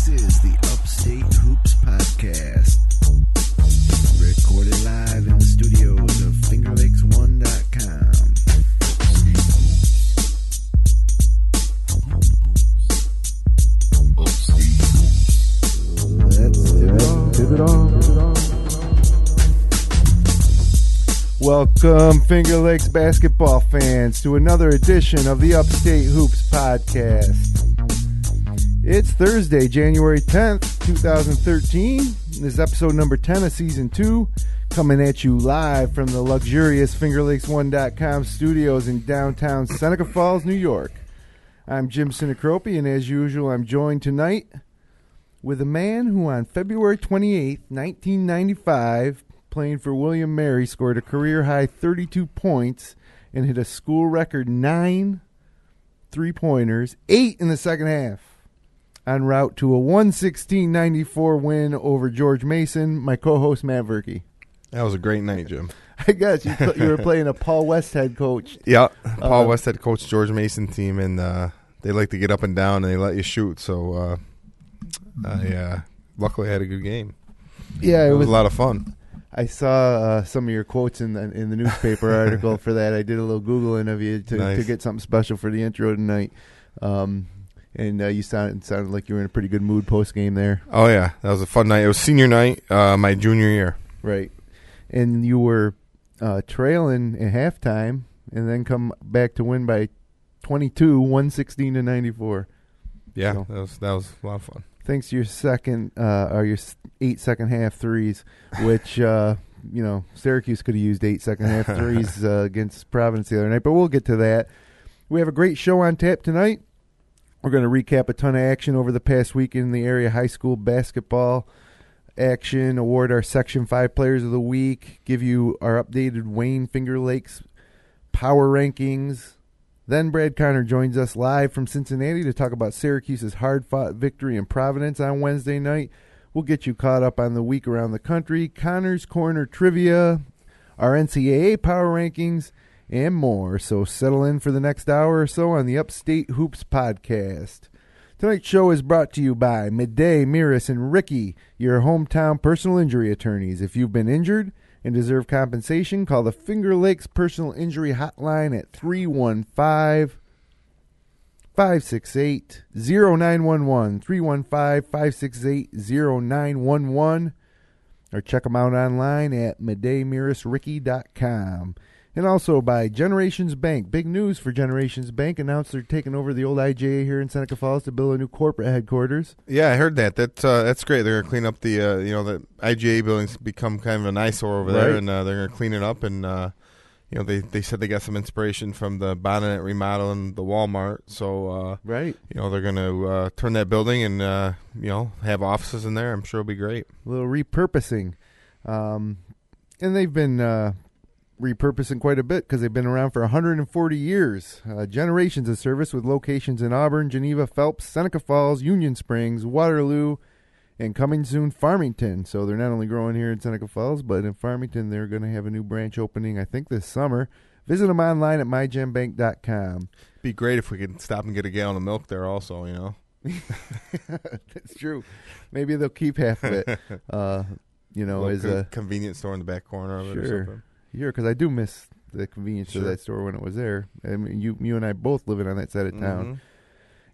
This is the Upstate Hoops Podcast. Recorded live in the studios of FingerLakes1.com. Let's tip it off. Welcome, Finger Lakes basketball fans, to another edition of the Upstate Hoops Podcast. It's Thursday, January 10th, 2013. This is episode number 10 of Season 2, coming at you live from the luxurious FingerLakes1.com studios in downtown Seneca Falls, New York. I'm Jim Sinacropi, and as usual, I'm joined tonight with a man who on February 28th, 1995, playing for William Mary, scored a career-high 32 points and hit a school record 9 three-pointers, 8 in the second half, en route to a 116-94 win over George Mason, my co-host Matt Verkey. That was a great night, Jim. I guess you were playing a Paul Westhead coach. Yeah, Paul Westhead coached George Mason team, and they like to get up and down, and they let you shoot. So, luckily I had a good game. Yeah, it was a lot of fun. I saw some of your quotes in the newspaper article for that. I did a little Googling of you to get something special for the intro tonight. And you sounded like you were in a pretty good mood post-game there. Oh, yeah. That was a fun night. It was senior night, my junior year. Right. And you were trailing at halftime and then come back to win by 22, 116-94. Yeah, so, that was a lot of fun. Thanks to your your 8 second half threes, which, Syracuse could have used 8 second half threes against Providence the other night, but we'll get to that. We have a great show on tap tonight. We're going to recap a ton of action over the past week in the area high school basketball action, award our Section 5 Players of the Week, give you our updated Wayne Finger Lakes power rankings. Then Brad Connor joins us live from Cincinnati to talk about Syracuse's hard-fought victory in Providence on Wednesday night. We'll get you caught up on the week around the country, Connor's Corner trivia, our NCAA power rankings, and more. So settle in for the next hour or so on the Upstate Hoops Podcast. Tonight's show is brought to you by Midday, Miras, and Ricky, your hometown personal injury attorneys. If you've been injured and deserve compensation, call the Finger Lakes Personal Injury Hotline at 315-568-0911, 315-568-0911, or check them out online at middaymirasricky.com. And also by Generations Bank. Big news for Generations Bank. Announced they're taking over the old IGA here in Seneca Falls to build a new corporate headquarters. Yeah, I heard that. That's great. They're going to clean up the the IGA building's become kind of an eyesore over there, and they're going to clean it up. And they said they got some inspiration from the Bonnet remodel and the Walmart. So they're going to turn that building and have offices in there. I'm sure it'll be great. A little repurposing, and they've been repurposing quite a bit because they've been around for 140 years. Generations of service with locations in Auburn, Geneva, Phelps, Seneca Falls, Union Springs, Waterloo, and coming soon, Farmington. So they're not only growing here in Seneca Falls, but in Farmington they're going to have a new branch opening, I think, this summer. Visit them online at mygenbank.com. Be great if we could stop and get a gallon of milk there also, That's true. Maybe they'll keep half of it, as a convenience store in the back corner of it or something. Sure, because I do miss the convenience of that store when it was there. I mean, you and I both living on that side of town. Mm-hmm.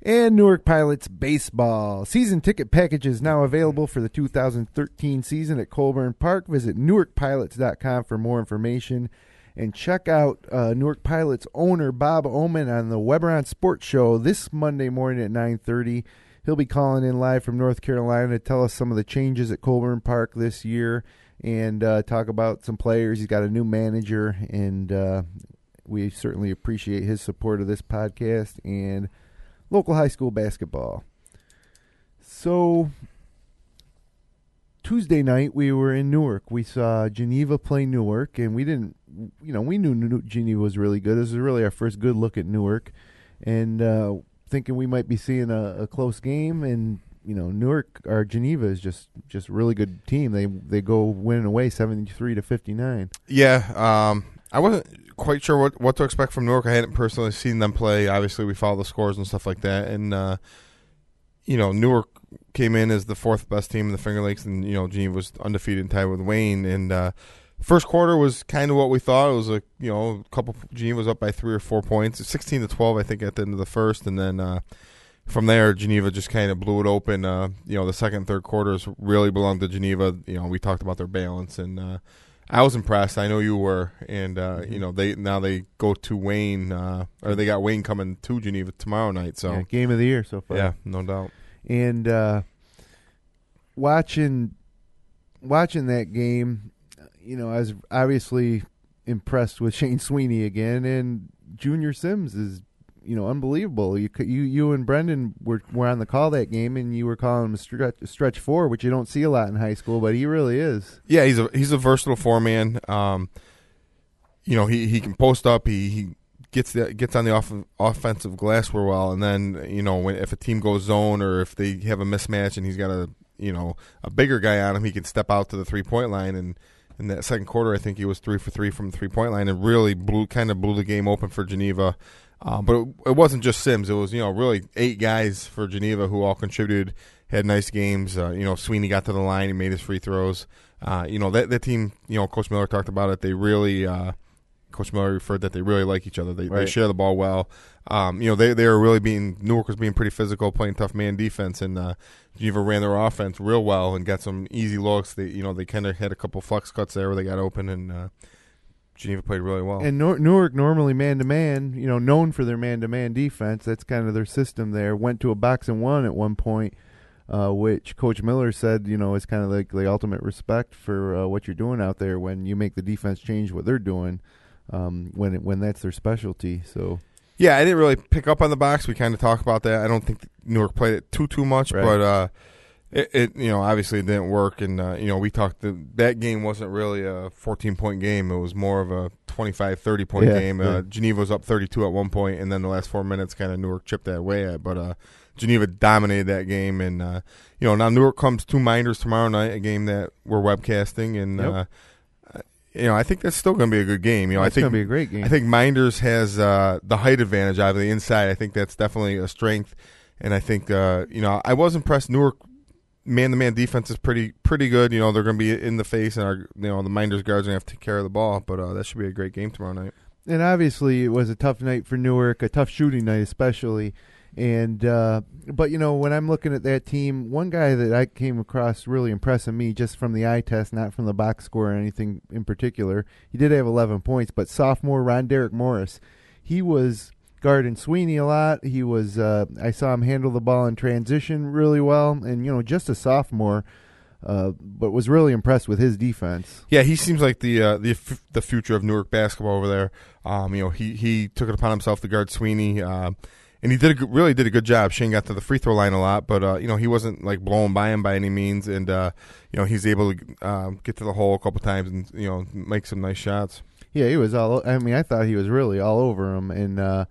And Newark Pilots baseball. Season ticket packages now available for the 2013 season at Colburn Park. Visit NewarkPilots.com for more information. And check out Newark Pilots owner Bob Oman on the Weberon Sports Show this Monday morning at 9:30. He'll be calling in live from North Carolina to tell us some of the changes at Colburn Park this year and talk about some players. He's got a new manager, and we certainly appreciate his support of this podcast and local high school basketball. So Tuesday night we were in Newark. We saw Geneva play Newark, and we didn't, we knew Geneva was really good. This was really our first good look at Newark, and thinking we might be seeing a close game, and Newark or Geneva is just a really good team. They go winning away 73-59. Yeah, I wasn't quite sure what to expect from Newark. I hadn't personally seen them play. Obviously, we follow the scores and stuff like that, and Newark came in as the fourth best team in the Finger Lakes, and Geneva was undefeated and tied with Wayne. And first quarter was kind of what we thought. It was a couple. Geneva was up by 3 or 4 points, 16-12, I think, at the end of the first, and then from there, Geneva just kind of blew it open. The second and third quarters really belonged to Geneva. We talked about their balance, and I was impressed. I know you were, and they go to Wayne, or they got Wayne coming to Geneva tomorrow night. So game of the year so far. Yeah, no doubt. And watching that game, I was obviously impressed with Shane Sweeney again, and Junior Sims is unbelievable. You and Brendan were on the call that game, and you were calling him a stretch four, which you don't see a lot in high school, but he really is. Yeah, he's a versatile four-man. He can post up. He gets on the offensive glass real well, and then if a team goes zone or if they have a mismatch and he's got a bigger guy on him, he can step out to the 3-point line. And in that second quarter, I think he was 3 for 3 from the 3-point line, and really blew the game open for Geneva. But it wasn't just Sims. It was, really 8 guys for Geneva who all contributed, had nice games. Sweeney got to the line. He made his free throws. That team, Coach Miller talked about it. They really, Coach Miller referred that they really like each other. They share the ball well. They were really Newark was being pretty physical, playing tough man defense, and Geneva ran their offense real well and got some easy looks. They kind of had a couple flex cuts there where they got open, and Geneva played really well. And Newark normally man-to-man, known for their man-to-man defense. That's kind of their system there. Went to a box and one at one point, which Coach Miller said, is kind of like the ultimate respect for what you're doing out there when you make the defense change what they're doing when that's their specialty. So yeah, I didn't really pick up on the box. We kind of talked about that. I don't think Newark played it too much, right. But It obviously it didn't work, and we talked that game wasn't really a 14-point game. It was more of a 25, 30-point game. Geneva was up 32 at one point, and then the last 4 minutes kind of Newark chipped that away at. But Geneva dominated that game, and now Newark comes to Minders tomorrow night, a game that we're webcasting, and I think that's still going to be a good game. I think it's going to be a great game. I think Minders has the height advantage out of the inside. I think that's definitely a strength, and I think I was impressed. Newark man-to-man defense is pretty good. They're going to be in the face, and the Minders guards are going to have to take care of the ball. But that should be a great game tomorrow night. And obviously, it was a tough night for Newark, a tough shooting night especially. And but when I'm looking at that team, one guy that I came across really impressing me just from the eye test, not from the box score or anything in particular. He did have 11 points, but sophomore Ron Derek Morris, he was guarding Sweeney a lot. He was I saw him handle the ball in transition really well, and just a sophomore, but was really impressed with his defense. Yeah, he seems like the future of Newark basketball over there. He took it upon himself to guard Sweeney, and he really did a good job. Shane got to the free throw line a lot, but he wasn't like blowing by him by any means, and he's able to get to the hole a couple times and make some nice shots. Yeah, he was I thought he was really all over him, and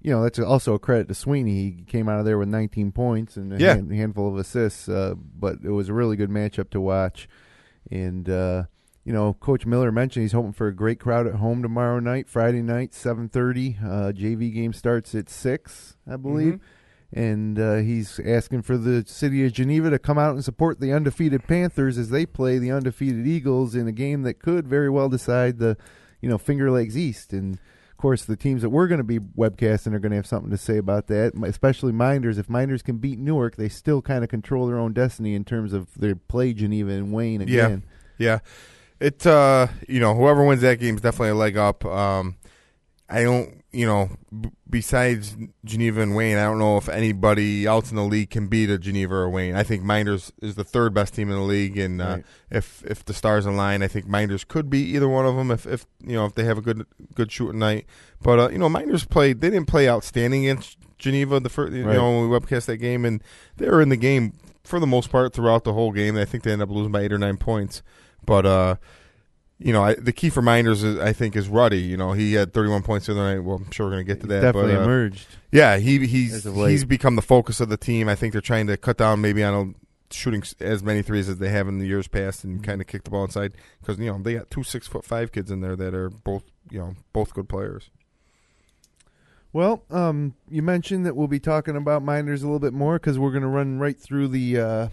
that's also a credit to Sweeney. He came out of there with 19 points and a handful of assists, but it was a really good matchup to watch. And, Coach Miller mentioned he's hoping for a great crowd at home tomorrow night, Friday night, 7:30. JV game starts at 6, I believe. Mm-hmm. And he's asking for the city of Geneva to come out and support the undefeated Panthers as they play the undefeated Eagles in a game that could very well decide the, Finger Lakes East. And of course, the teams that we're going to be webcasting are going to have something to say about that, especially Minders. If Minders can beat Newark, they still kind of control their own destiny in terms of their play Geneva and Wayne again. Yeah. It, whoever wins that game is definitely a leg up. I don't, besides Geneva and Wayne, I don't know if anybody else in the league can beat a Geneva or Wayne. I think Minders is the third best team in the league, and right. if the stars align, I think Minders could beat either one of them if they have a good shooting night. But Minders they didn't play outstanding against Geneva the first, right. When we webcast that game, and they were in the game for the most part throughout the whole game. I think they ended up losing by 8 or 9 points, but. The key for Minders, I think, is Ruddy. He had 31 points the other night. Well, I'm sure we're going to get to that. Definitely emerged. Yeah, he's become the focus of the team. I think they're trying to cut down maybe on shooting as many threes as they have in the years past and kind of kick the ball inside because, they got 2 6'5" kids in there that are both good players. Well, you mentioned that we'll be talking about Miners a little bit more because we're going to run right through the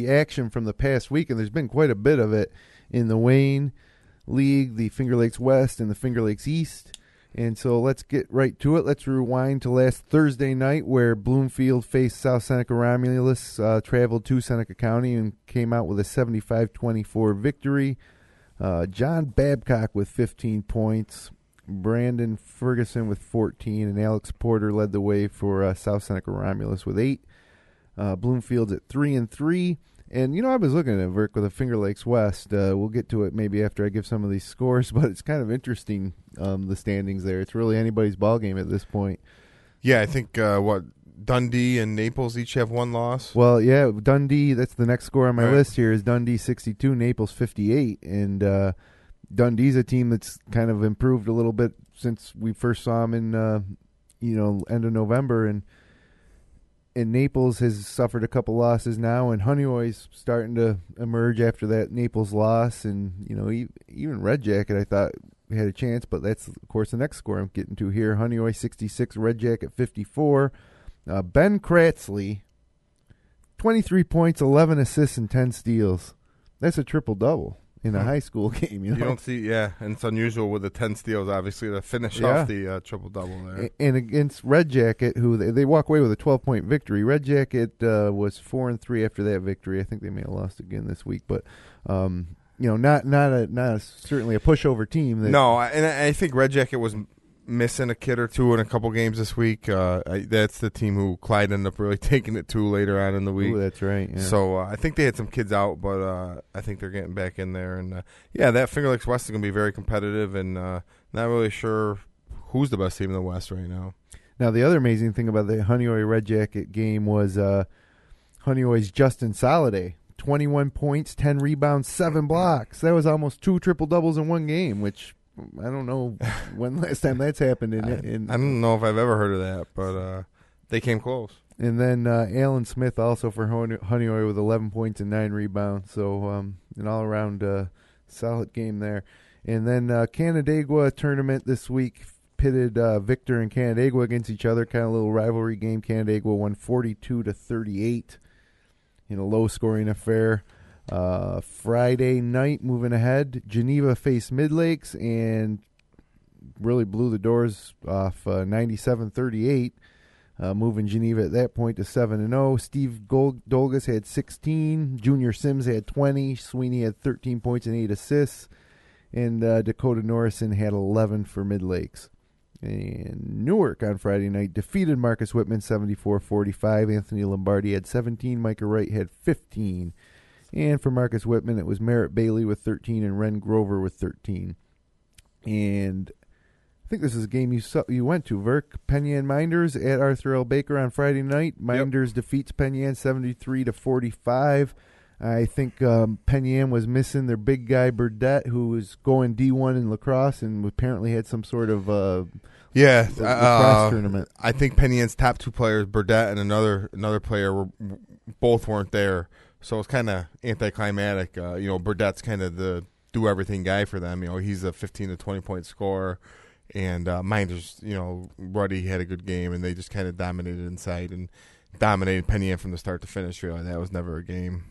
action from the past week, and there's been quite a bit of it in the Wayne League, the Finger Lakes West, and the Finger Lakes East. And so let's get right to it. Let's rewind to last Thursday night where Bloomfield faced South Seneca Romulus, traveled to Seneca County, and came out with a 75-24 victory. John Babcock with 15 points, Brandon Ferguson with 14, and Alex Porter led the way for South Seneca Romulus with 8. Bloomfield's at 3-3. And, I was looking at Verk with the Finger Lakes West. We'll get to it maybe after I give some of these scores, but it's kind of interesting, the standings there. It's really anybody's ball game at this point. Yeah, I think, Dundee and Naples each have one loss? Well, yeah, Dundee, that's the next score on my list here, is Dundee 62, Naples 58. And Dundee's a team that's kind of improved a little bit since we first saw them in, end of November. And Naples has suffered a couple losses now, and Honeoye's starting to emerge after that Naples loss. And, even Red Jacket, I thought had a chance, but that's, of course, the next score I'm getting to here. Honeoye 66, Red Jacket 54. Ben Cratsley, 23 points, 11 assists, and 10 steals. That's a triple-double in a high school game. You don't see, and it's unusual with the 10 steals, obviously, to finish off the triple-double there. And against Red Jacket, who they walk away with a 12-point victory. Red Jacket was 4-3 after that victory. I think they may have lost again this week, but not certainly a pushover team. No, and I think Red Jacket was missing a kid or two in a couple games this week. That's the team who Clyde ended up really taking it to later on in the week. Ooh, that's right. Yeah. So I think they had some kids out, but I think they're getting back in there. And that Finger Lakes West is going to be very competitive, and not really sure who's the best team in the West right now. Now, the other amazing thing about the Honeoye Red Jacket game was Honeoye's Justin Soliday. 21 points, 10 rebounds, 7 blocks. That was almost 2 triple-doubles in one game, which I don't know when last time that's happened. I don't know if I've ever heard of that, but they came close. And then Alan Smith also for Honeoye with 11 points and 9 rebounds. So an all-around solid game there. And then Canandaigua tournament this week pitted Victor and Canandaigua against each other, kind of a little rivalry game. Canandaigua won 42-38 in a low-scoring affair. Friday night, moving ahead, Geneva faced Mid-Lakes and really blew the doors off 97-38, moving Geneva at that point to 7-0. Steve Dolgus had 16, Junior Sims had 20, Sweeney had 13 points and 8 assists, and Dakota Norrison had 11 for Mid-Lakes. And Newark on Friday night defeated Marcus Whitman 74-45. Anthony Lombardi had 17, Micah Wright had 15. And for Marcus Whitman, it was Merritt Bailey with 13 and Ren Grover with 13. And I think this is a game you went to, Verk. Penyan Minders at Arthur L. Baker on Friday night. Minders defeats Penyan 73-45. I think Penyan was missing their big guy Burdett, who was going D1 in lacrosse and apparently had some sort of lacrosse tournament. I think Penyan's top 2 players, Burdett and another player, both weren't there. So it's kind of anticlimactic. Burdett's kind of the do-everything guy for them. He's a 15 to 20-point scorer. And Minders, Ruddy had a good game, and they just kind of dominated inside and dominated Penyan from the start to finish, really. That was never a game.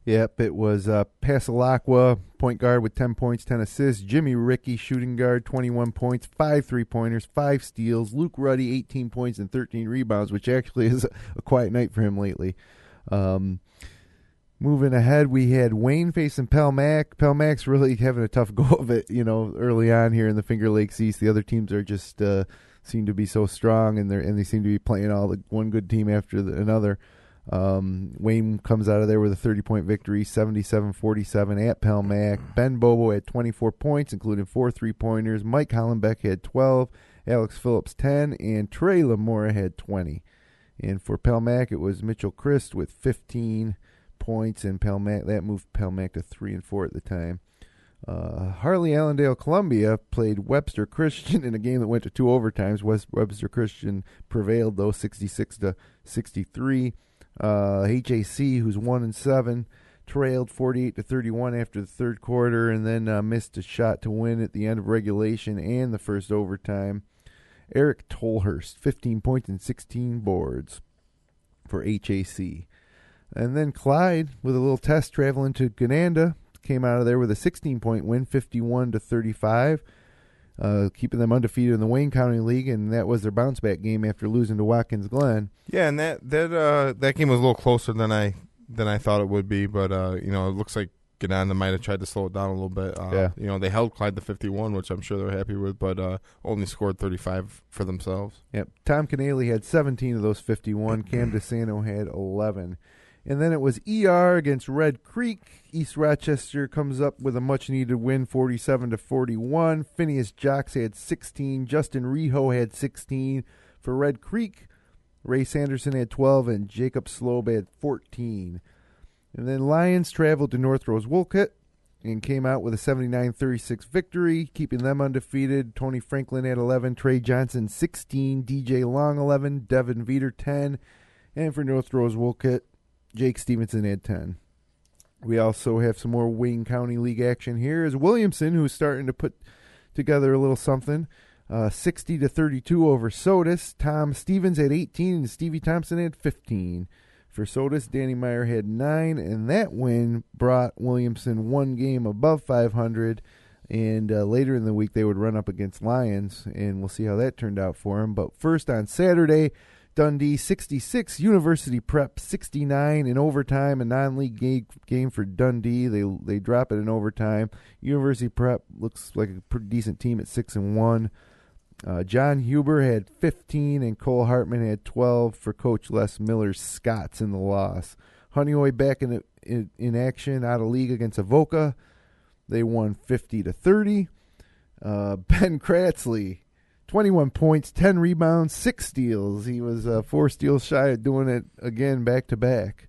Yep, it was Pasalacqua, point guard with 10 points, 10 assists. Jimmy Rickey, shooting guard, 21 points, 5 3-pointers, 5 steals. Luke Ruddy, 18 points and 13 rebounds, which actually is a quiet night for him lately. Moving ahead, we had Wayne facing Pelmac. Pelmac's really having a tough go of it, early on here in the Finger Lakes East. The other teams are just seem to be so strong, and they seem to be playing one good team after another. Wayne comes out of there with a 30-point victory, 77-47 at Pelmac. Ben Bobo had 24 points, including 4 3-pointers. Mike Hollenbeck had 12, Alex Phillips 10, and Trey Lamora had 20. And for Pelmac, it was Mitchell Christ with 15 points, and Pelmac, that moved Pelmac to 3-4 at the time. Harley Allendale Columbia played Webster Christian in a game that went to 2 overtimes. Webster Christian prevailed, though, 66-63. HAC, who's 1-7, trailed 48-31 after the third quarter, and then missed a shot to win at the end of regulation and the first overtime. Eric Tolhurst, 15 points and 16 boards for HAC. And then Clyde, with a little test traveling to Gananda, came out of there with a 16-point win, 51-35, keeping them undefeated in the Wayne County League, and that was their bounce-back game after losing to Watkins Glen. Yeah, and that game was a little closer than I thought it would be, but it looks like Gananda might have tried to slow it down a little bit. They held Clyde to 51, which I'm sure they're happy with, but only scored 35 for themselves. Yep. Tom Canale had 17 of those 51. Cam DeSanto had 11. And then it was ER against Red Creek. East Rochester comes up with a much-needed win, 47-41. Phineas Jocks had 16. Justin Reho had 16 for Red Creek. Ray Sanderson had 12, and Jacob Slobe had 14. And then Lions traveled to North Rose Wolcott and came out with a 79-36 victory, keeping them undefeated. Tony Franklin had 11, Trey Johnson 16, DJ Long 11, Devin Veter 10, and for North Rose Wolcott, Jake Stevenson had 10. We also have some more Wayne County League action here. Is Williamson, who's starting to put together a little something, 60-32 over Sodus. Tom Stevens had 18, and Stevie Thompson had 15. For Sodus, Danny Meyer had 9, and that win brought Williamson one game above 500. And later in the week, they would run up against Lions, and we'll see how that turned out for him. But first on Saturday, Dundee 66, University Prep 69 in overtime, a non-league game for Dundee. They drop it in overtime. University Prep looks like a pretty decent team at 6-1. John Huber had 15 and Cole Hartman had 12 for Coach Les Miller's Scots in the loss. Honeoye back in action out of league against Avoca. They won 50-30. Ben Cratsley, 21 points, 10 rebounds, 6 steals. He was 4 steals shy of doing it again back-to-back.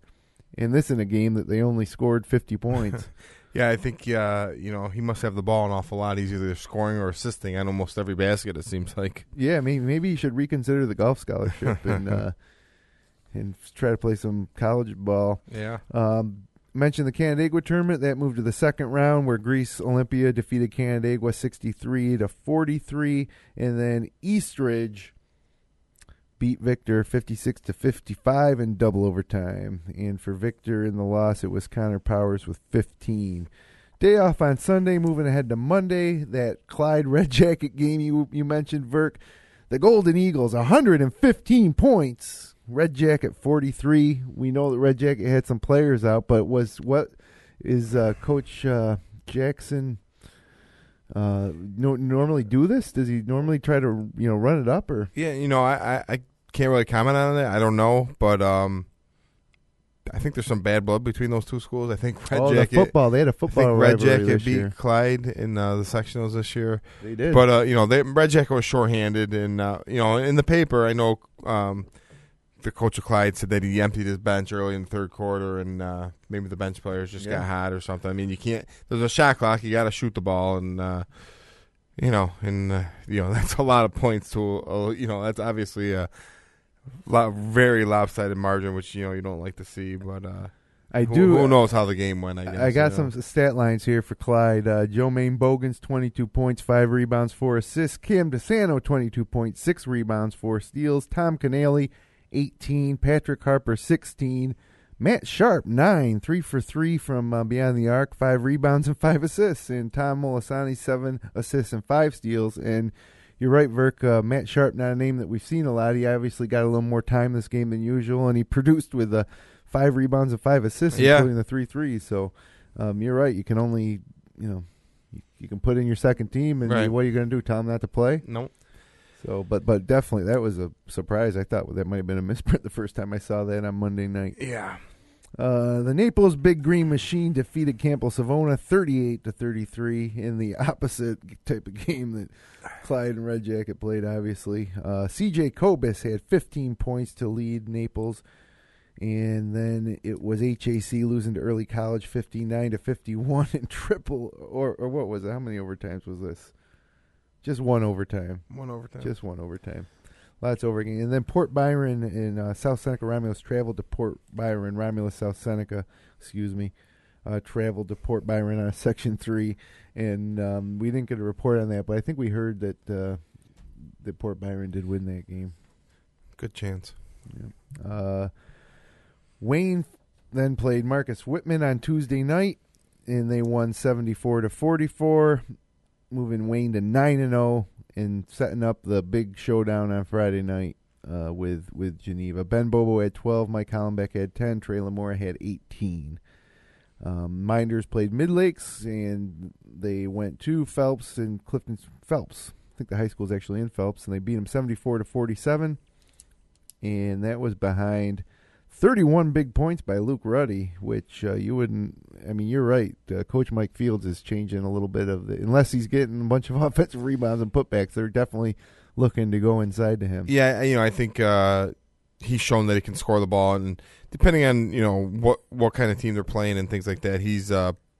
And this in a game that they only scored 50 points. Yeah, I think he must have the ball an awful lot. He's either scoring or assisting on almost every basket, it seems like. Yeah, maybe he should reconsider the golf scholarship and try to play some college ball. Yeah. Mentioned the Canandaigua tournament. That moved to the second round where Greece Olympia defeated Canandaigua 63-43. And then Eastridge beat Victor 56-55 in double overtime. And for Victor in the loss, it was Connor Powers with 15. Day off on Sunday, moving ahead to Monday. That Clyde Red Jacket game you mentioned, Verk. The Golden Eagles, 115 points. Red Jacket 43. We know that Red Jacket had some players out, but what is Coach Jackson normally do this? Does he normally try to run it up or? Yeah, I can't really comment on that. I don't know, but I think there's some bad blood between those two schools. I think Red Jacket. The football. They had a football Red Jacket this beat year. Clyde in the sectionals this year. They did, but Red Jacket was shorthanded, and in the paper, I know the coach of Clyde said that he emptied his bench early in the third quarter, and maybe the bench players just got hot or something. I mean, you can't. There's a shot clock. You got to shoot the ball, and that's a lot of points to. That's obviously a very lopsided margin, which you don't like to see, but. Who knows how the game went, I guess. I got some stat lines here for Clyde. Joe Maine Bogans, 22 points, 5 rebounds, 4 assists. Cam DeSanto, 22 points, 6 rebounds, 4 steals. Tom Canale, 18. Patrick Harper, 16. Matt Sharp, 9. 3 for 3 from beyond the arc, 5 rebounds and 5 assists. And Tom Molisani, 7 assists and 5 steals. And you're right, Verk. Matt Sharp, not a name that we've seen a lot. He obviously got a little more time this game than usual, and he produced with 5 rebounds and 5 assists, including the 3 threes. So you're right. You can only, you can put in your second team, and what are you going to do? Tell them not to play? Nope. So, but definitely that was a surprise. I thought that might have been a misprint the first time I saw that on Monday night. Yeah. The Naples Big Green Machine defeated Campo Savona 38-33 in the opposite type of game that Clyde and Red Jacket played, obviously. C.J. Kobus had 15 points to lead Naples. And then it was HAC losing to Early College 59-51 in triple, or what was it? How many overtimes was this? Just one overtime. Just one overtime. Lots over again. And then Port Byron and South Seneca Romulus traveled to Port Byron. Romulus South Seneca, traveled to Port Byron on Section 3. And we didn't get a report on that, but I think we heard that that Port Byron did win that game. Good chance. Yeah. Wayne then played Marcus Whitman on Tuesday night, and they won 74-44, moving Wayne to 9-0 and setting up the big showdown on Friday night with Geneva. Ben Bobo had 12, Mike Hollenbeck had 10, Trey Lamore had 18. Minders played Mid-Lakes, and they went to Phelps and Clifton Phelps. I think the high school is actually in Phelps, and they beat them 74-47, and that was behind 31 big points by Luke Ruddy, which you wouldn't. I mean, you're right. Coach Mike Fields is changing a little bit of the. Unless he's getting a bunch of offensive rebounds and putbacks, they're definitely looking to go inside to him. Yeah, I think he's shown that he can score the ball, and depending on what kind of team they're playing and things like that, he's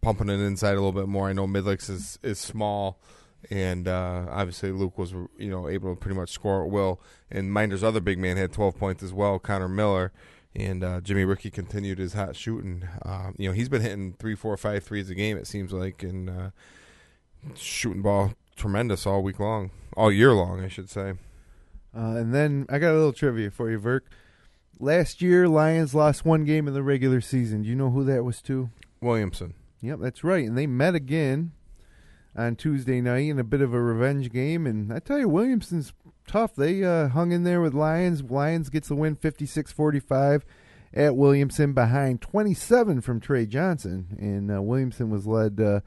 pumping it inside a little bit more. I know Midlakes is small, and obviously Luke was able to pretty much score at will. And Minder's other big man had 12 points as well, Connor Miller. And Jimmy Rickey continued his hot shooting. He's been hitting 3, 4, 5 threes a game, it seems like, and shooting ball tremendous all year long, I should say. And then I got a little trivia for you, Verk. Last year, Lions lost one game in the regular season. Do you know who that was to? Williamson. Yep, that's right. And they met again on Tuesday night in a bit of a revenge game. And I tell you, Williamson's tough. They hung in there with Lions. Lions gets the win 56-45 at Williamson behind 27 from Trey Johnson. And Williamson was led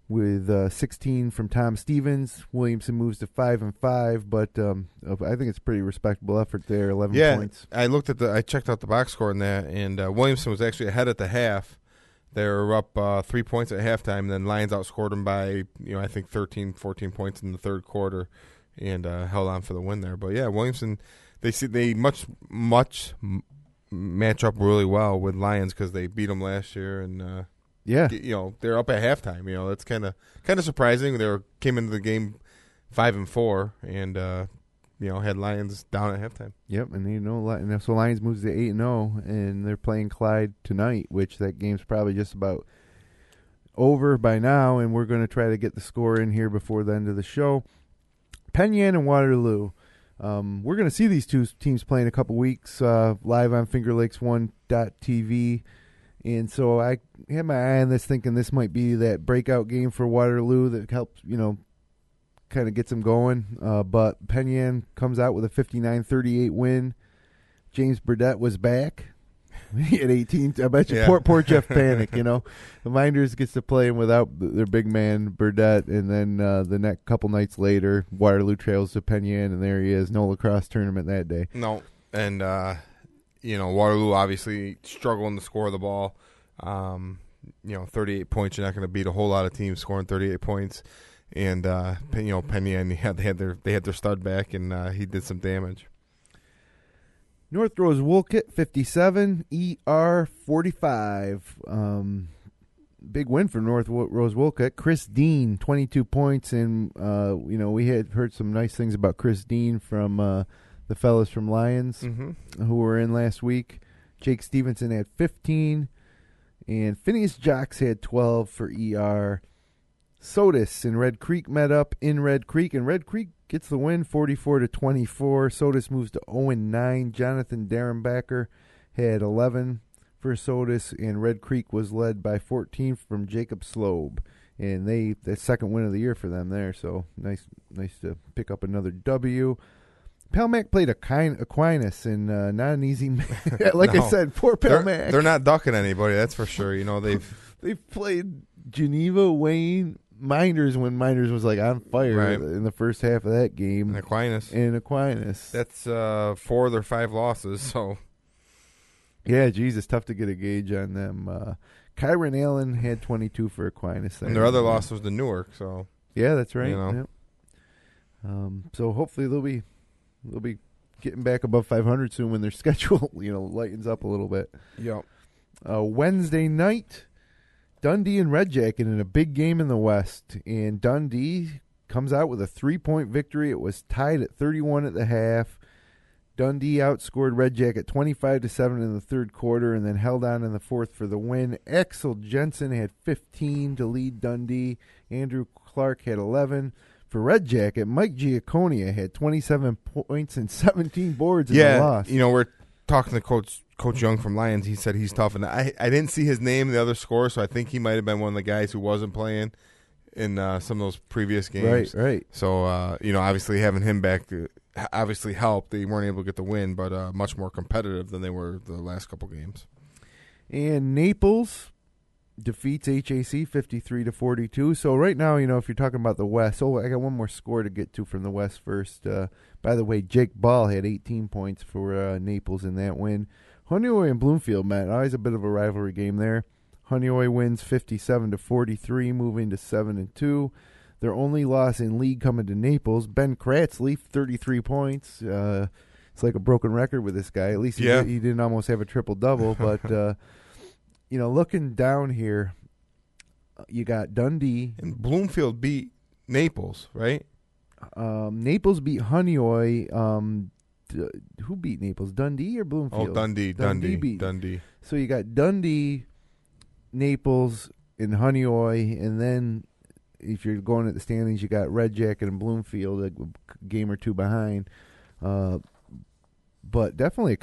with 16 from Tom Stevens. Williamson moves to 5-5, but I think it's a pretty respectable effort there, 11 points. I checked out the box score in that, and Williamson was actually ahead at the half. They were up 3 points at halftime, and then Lions outscored them by, I think 13, 14 points in the third quarter. And held on for the win there. But yeah, Williamson, they much match up really well with Lions because they beat them last year, and they're up at halftime. That's kind of surprising. They came into the game 5-4, and had Lions down at halftime. Yep, and so Lions moves to 8-0, and they're playing Clyde tonight, which that game's probably just about over by now, and we're going to try to get the score in here before the end of the show. Penn Yan and Waterloo. We're going to see these two teams play in a couple weeks live on FingerLakes1.tv. And so I had my eye on this thinking this might be that breakout game for Waterloo that helps, kind of gets them going. But Penn Yan comes out with a 59-38 win. James Burdett was back. He had 18. I bet you poor Jeff Panic, The Minders gets to play him without their big man, Burdett, and then the next couple nights later, Waterloo trails to Penn Yan, and there he is, no lacrosse tournament that day. No, and, Waterloo obviously struggling to score the ball. 38 points, you're not going to beat a whole lot of teams scoring 38 points. And, Penn Yan, they had their stud back, and he did some damage. North Rose Wolcott 57, ER 45. Big win for North Rose Wolcott. Chris Dean 22 points, and we had heard some nice things about Chris Dean from the fellas from Lions who were in last week. Jake Stevenson had 15, and Phineas Jocks had 12 for ER. Sodus and Red Creek met up in Red Creek, and Red Creek gets the win 44-24. Sodus moves to 0-9. Jonathan Darrenbacker had 11 for Sodus, and Red Creek was led by 14 from Jacob Slobe. And the second win of the year for them there, so nice to pick up another W. Palmac played Aquinas, and not an easy I said, poor Palmac. They're not ducking anybody, that's for sure. They've played Geneva, Wayne, Minders when Minders was on fire in the first half of that game. And Aquinas. That's 4 of their 5 losses, so. Yeah, geez, it's tough to get a gauge on them. Kyron Allen had 22 for Aquinas. And their other loss was to Newark, so. Yeah, that's right. Yep. So hopefully they'll be getting back above 500 soon when their schedule, lightens up a little bit. Yep. Wednesday night, Dundee and Red Jacket in a big game in the West, and Dundee comes out with a 3-point victory. It was tied at 31 at the half. Dundee outscored Red Jacket 25-7 in the third quarter and then held on in the fourth for the win. Axel Jensen had 15 to lead Dundee. Andrew Clark had 11. For Red Jacket, Mike Giaconia had 27 points and 17 boards in the loss. We're talking to Coach Young from Lions. He said he's tough, and I didn't see his name in the other score, so I think he might have been one of the guys who wasn't playing in some of those previous games. Right. So, obviously having him back obviously helped. They weren't able to get the win, but much more competitive than they were the last couple games. And Naples defeats HAC 53-42. So right now, if you're talking about the West, I got one more score to get to from the West first. By the way, Jake Ball had 18 points for Naples in that win. Honeoye and Bloomfield met. Always a bit of a rivalry game there. Honeoye wins 57-43, moving to 7-2. Their only loss in league coming to Naples. Ben Cratsley, 33 points. It's like a broken record with this guy. At least he didn't almost have a triple-double. But, looking down here, you got Dundee. And Bloomfield beat Naples, right? Naples beat Honeoye. Who beat Naples? Dundee or Bloomfield? Oh, Dundee. Dundee. So you got Dundee, Naples, and Honeoye, and then if you're going at the standings, you got Red Jacket and Bloomfield, a game or two behind. But definitely a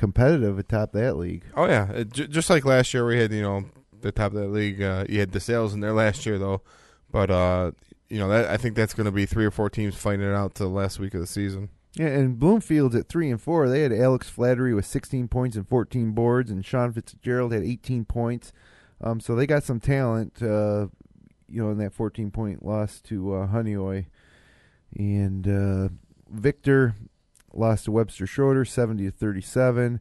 atop that league. Oh, yeah. Just like last year we had, the top of that league. You had DeSales in there last year, though. But, I think that's going to be 3 or 4 teams fighting it out to the last week of the season. Yeah, and Bloomfield's at 3-4. They had Alex Flattery with 16 points and 14 boards, and Sean Fitzgerald had 18 points. So they got some talent, in that 14-point loss to Honeoye. And Victor lost to Webster Schroeder 70-37.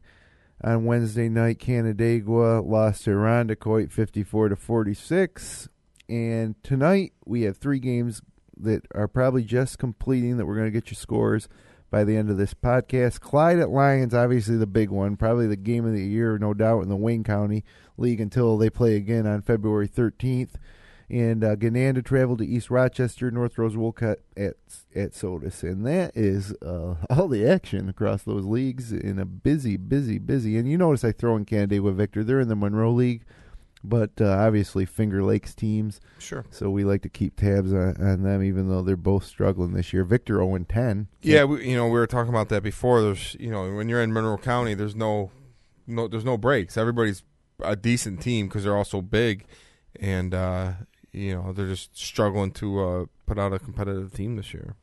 On Wednesday night, Canandaigua lost to Irondequoit 54-46. And tonight we have 3 games that are probably just completing that we're going to get your scores by the end of this podcast. Clyde at Lions, obviously the big one, probably the game of the year, no doubt, in the Wayne County League until they play again on February 13th. And Gananda traveled to East Rochester, North Rose Wolcott at Sodas. And that is all the action across those leagues in a busy. And you notice I throw in Canandaigua Victor. They're in the Monroe League, but obviously Finger Lakes teams. Sure. So we like to keep tabs on them, even though they're both struggling this year. Victor 0-10. Yeah, we were talking about that before. There's, when you're in Monroe County, there's no breaks. Everybody's a decent team because they're all so big, and they're just struggling to put out a competitive team this year.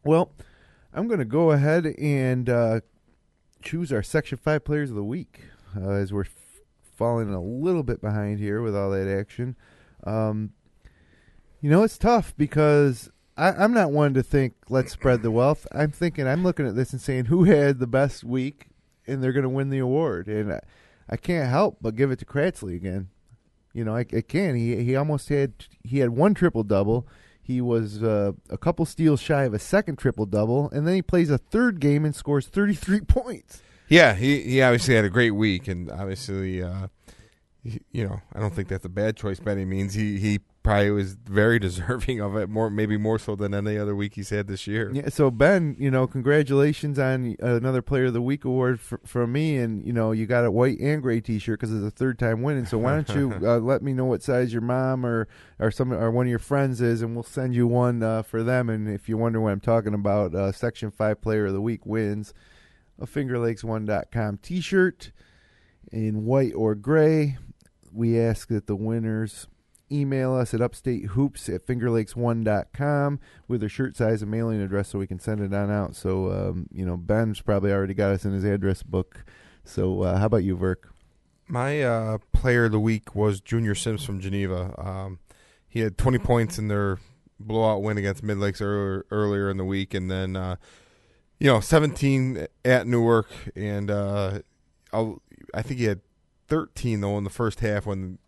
Well, I'm going to go ahead and choose our Section 5 Players of the Week as we're falling a little bit behind here with all that action. It's tough because I'm not one to think, let's spread the wealth. I'm looking at this and saying, who had the best week, and they're going to win the award. And I can't help but give it to Cratsley again. I can. He almost had one triple-double. He was a couple steals shy of a second triple-double, and then he plays a third game and scores 33 points. Yeah, he obviously had a great week, and obviously, I don't think that's a bad choice by any means. He probably was very deserving of it, maybe more so than any other week he's had this year. Yeah. So Ben, congratulations on another Player of the Week award from me, and you got a white and gray T-shirt because it's the 3rd time winning. So why don't you let me know what size your mom or one of your friends is, and we'll send you one for them. And if you wonder what I'm talking about, Section 5 Player of the Week wins a FingerLakes1.com T-shirt in white or gray. We ask that the winners email us at upstatehoops@fingerlakes1.com with their shirt size and mailing address so we can send it on out. So, Ben's probably already got us in his address book. So how about you, Verk? My player of the week was Junior Sims from Geneva. He had 20 points in their blowout win against Mid-Lakes earlier in the week, and then 17 at Newark, and I think he had 13 though in the first half when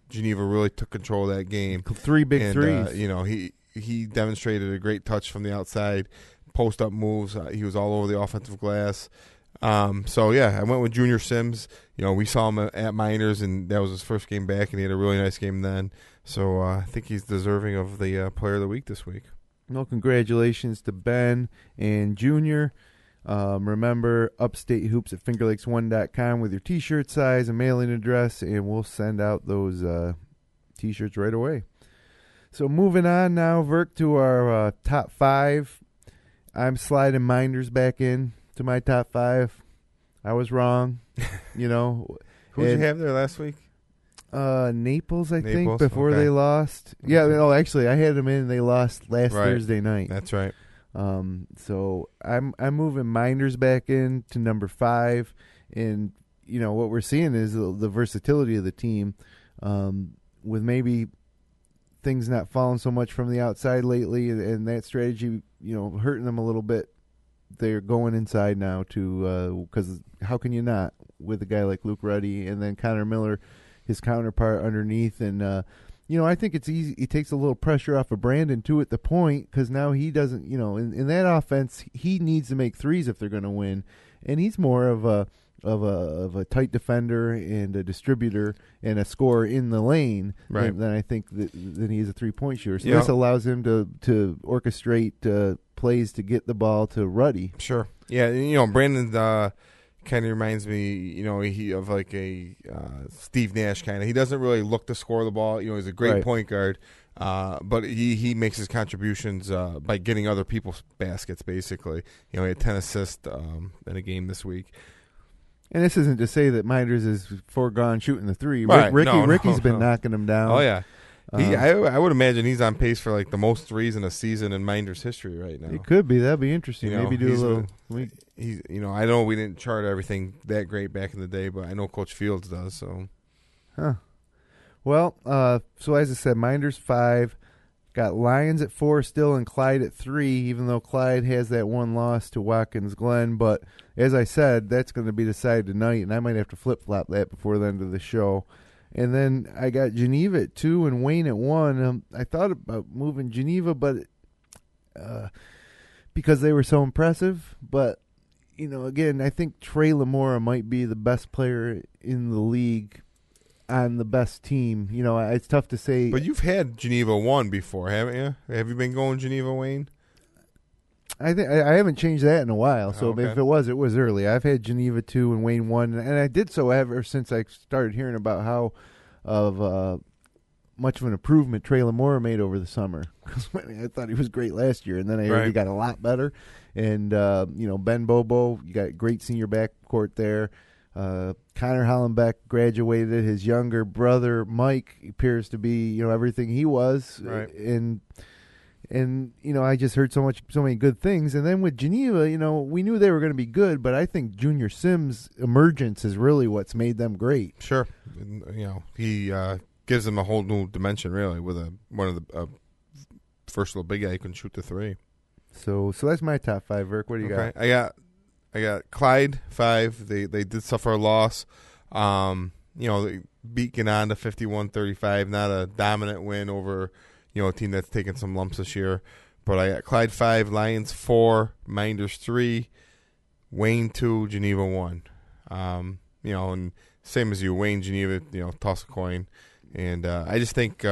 Geneva really took control of that game. 3 big threes. He demonstrated a great touch from the outside, post up moves. He was all over the offensive glass. I went with Junior Sims. We saw him at Miners, and that was his first game back, and he had a really nice game then. So I think he's deserving of the Player of the Week this week. Well, congratulations to Ben and Junior. Remember, Upstate Hoops at FingerLakes1.com with your T-shirt size and mailing address, and we'll send out those T-shirts right away. So moving on now, Verk, to our top 5. I'm sliding Minders back in to my top 5. I was wrong, you know. Who did you have there last week? Naples, I think, before they lost. Yeah, no, actually, I had them in, and they lost last Thursday night. That's right. So I'm moving Minders back in to number 5, and you know what we're seeing is the versatility of the team, with maybe things not falling so much from the outside lately, and that strategy, you know, hurting them a little bit. They're going inside now to because how can you not with a guy like Luke Ruddy and then Connor Miller, his counterpart underneath, and you know, I think it's easy. It takes a little pressure off of Brandon too at the point, because now he doesn't, you know, in that offense he needs to make threes if they're going to win, and he's more of a tight defender and a distributor and a scorer in the lane than I think than he is a 3-point shooter. So this allows him to orchestrate plays to get the ball to Ruddy. Sure. Yeah, you know, Brandon kind of reminds me, you know, of like a Steve Nash kind of. He doesn't really look to score the ball. You know, he's a great point guard, but he makes his contributions by getting other people's baskets, basically. You know, he had 10 assists in a game this week. And this isn't to say that Minders is foregone shooting the 3. Right. Ricky's been knocking him down. Oh, yeah. I would imagine he's on pace for like the most threes in a season in Minders history right now. It could be. That'd be interesting. You know, maybe do a little. He's, you know, I know we didn't chart everything that great back in the day, but I know Coach Fields does. So, Well, so as I said, Minders 5, got Lions at 4 still, and Clyde at 3. Even though Clyde has that one loss to Watkins Glen, but as I said, that's going to be decided tonight, and I might have to flip flop that before the end of the show. And then I got Geneva at 2 and Wayne at 1. I thought about moving Geneva, but because they were so impressive. But, you know, again, I think Trey Lamora might be the best player in the league on the best team. You know, it's tough to say. But you've had Geneva 1 before, haven't you? Have you been going Geneva, Wayne? I think I haven't changed that in a while. So if it was early. I've had Geneva 2 and Wayne 1, and I did so ever since I started hearing about how much of an improvement Trey Lamora made over the summer. Because I thought he was great last year, and then I heard he got a lot better. And you know, Ben Bobo, you got great senior backcourt there. Connor Hollenbeck graduated. His younger brother Mike appears to be, you know, everything he was. And you know, I just heard so many good things. And then with Geneva, you know, we knew they were going to be good, but I think Junior Sims' emergence is really what's made them great. Sure, you know, he gives them a whole new dimension, really, with one of the first little big guy who can shoot the 3. So that's my top 5. Verk, what do you got? I got Clyde 5. They did suffer a loss. You know, they beat Gananda 51-35. Not a dominant win over, you know, a team that's taken some lumps this year. But I got Clyde 5, Lions 4, Minders 3, Wayne 2, Geneva 1. You know, and same as you, Wayne, Geneva, you know, toss a coin. And I just think